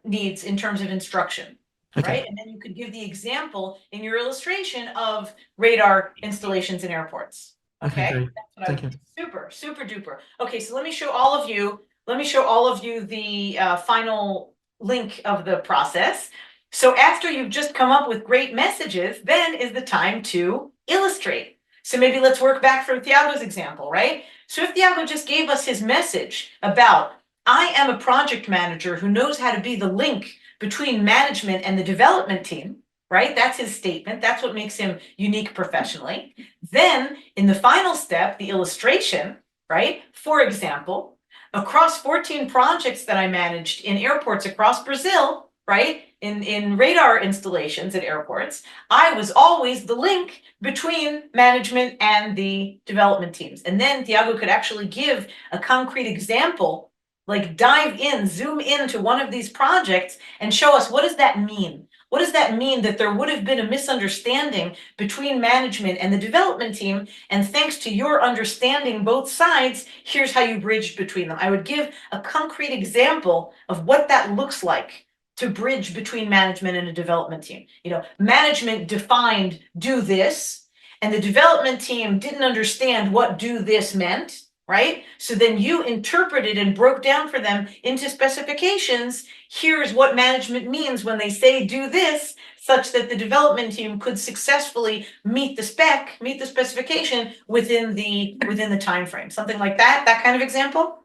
needs in terms of instruction. Okay. Right, and then you could give the example in your illustration of radar installations in airports. Okay, great. Thank you. Super duper. Okay, so let me show all of you the final link of the process. So after you've just come up with great messages, then is the time to illustrate. So maybe let's work back from Thiago's example, right? So if Thiago just gave us his message about, I am a project manager who knows how to be the link between management and the development team, right? That's his statement. That's what makes him unique professionally. Then in the final step, the illustration, right? For example, across 14 projects that I managed in airports across Brazil, right? In radar installations at airports, I was always the link between management and the development teams. And then Thiago could actually give a concrete example, like dive in, zoom into one of these projects and show us, what does that mean? What does that mean? That there would have been a misunderstanding between management and the development team, and thanks to your understanding both sides, here's how you bridged between them. I would give a concrete example of what that looks like to bridge between management and a development team. You know, management defined do this, and the development team didn't understand what do this meant, right? So then you interpreted and broke down for them into specifications. Here's what management means when they say do this, such that the development team could successfully meet the specification within the time frame. Something like that kind of example.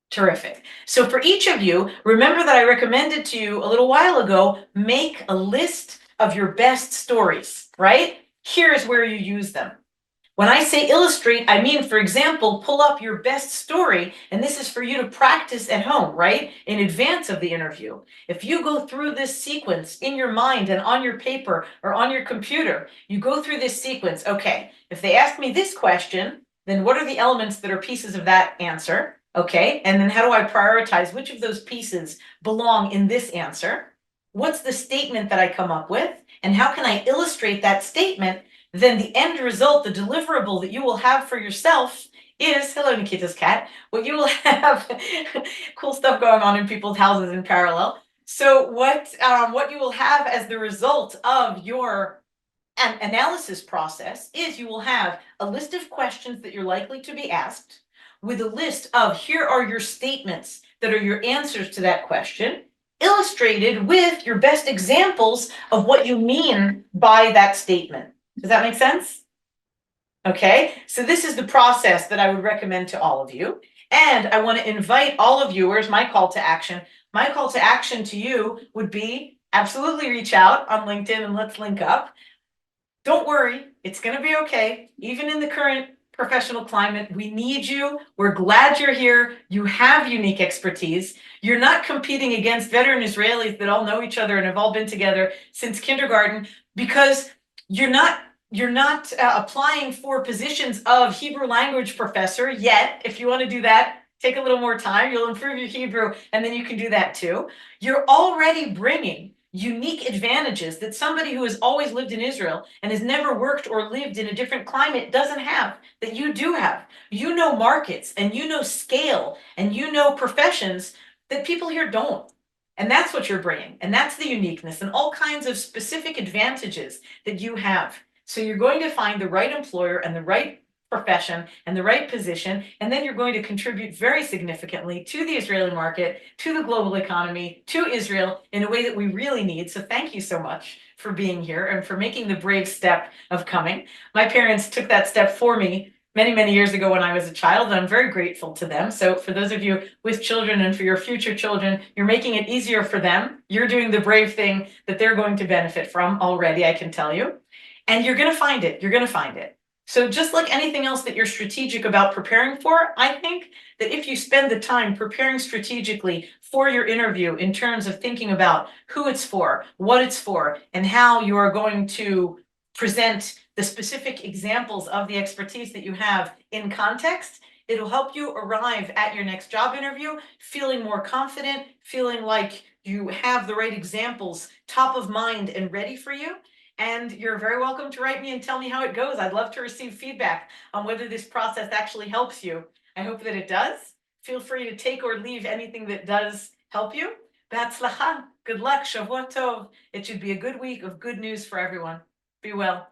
Terrific. So for each of you, remember that I recommended to you a little while ago, make a list of your best stories, right? Here's where you use them. When I say illustrate, I mean, for example, pull up your best story, and this is for you to practice at home, right? In advance of the interview. If you go through this sequence in your mind and on your paper or on your computer, you go through this sequence, okay, if they ask me this question, then what are the elements that are pieces of that answer? Okay, and then how do I prioritize which of those pieces belong in this answer? What's the statement that I come up with? And how can I illustrate that statement? Then the end result, the deliverable that you will have for yourself is, hello Nikita's cat, what you will have, cool stuff going on in people's houses in parallel. So what you will have as the result of your analysis process is you will have a list of questions that you're likely to be asked, with a list of here are your statements that are your answers to that question, illustrated with your best examples of what you mean by that statement. Does that make sense? Okay, so this is the process that I would recommend to all of you. And I want to invite all of you, where's my call to action? My call to action to you would be absolutely reach out on LinkedIn and let's link up. Don't worry, it's going to be okay. Even in the current professional climate, we need you. We're glad you're here. You have unique expertise. You're not competing against veteran Israelis that all know each other and have all been together since kindergarten, because you're not applying for positions of Hebrew language professor yet. If you want to do that, take a little more time. You'll improve your Hebrew, and then you can do that too. You're already bringing unique advantages that somebody who has always lived in Israel and has never worked or lived in a different climate doesn't have, that you do have. You know markets, and you know scale, and you know professions that people here don't. And that's what you're bringing. And that's the uniqueness and all kinds of specific advantages that you have. So you're going to find the right employer and the right profession and the right position, and then you're going to contribute very significantly to the Israeli market, to the global economy, to Israel in a way that we really need. So thank you so much for being here and for making the brave step of coming. My parents took that step for me many, many years ago when I was a child, and I'm very grateful to them. So for those of you with children and for your future children, you're making it easier for them. You're doing the brave thing that they're going to benefit from already, I can tell you. And you're going to find it. You're going to find it. So just like anything else that you're strategic about preparing for, I think that if you spend the time preparing strategically for your interview in terms of thinking about who it's for, what it's for, and how you are going to present the specific examples of the expertise that you have in context, it'll help you arrive at your next job interview feeling more confident, feeling like you have the right examples top of mind and ready for you. And you're very welcome to write me and tell me how it goes. I'd love to receive feedback on whether this process actually helps you. I hope that it does. Feel free to take or leave anything that does help you. B'hatzlacha. Good luck. Shavua tov. It should be a good week of good news for everyone. Be well.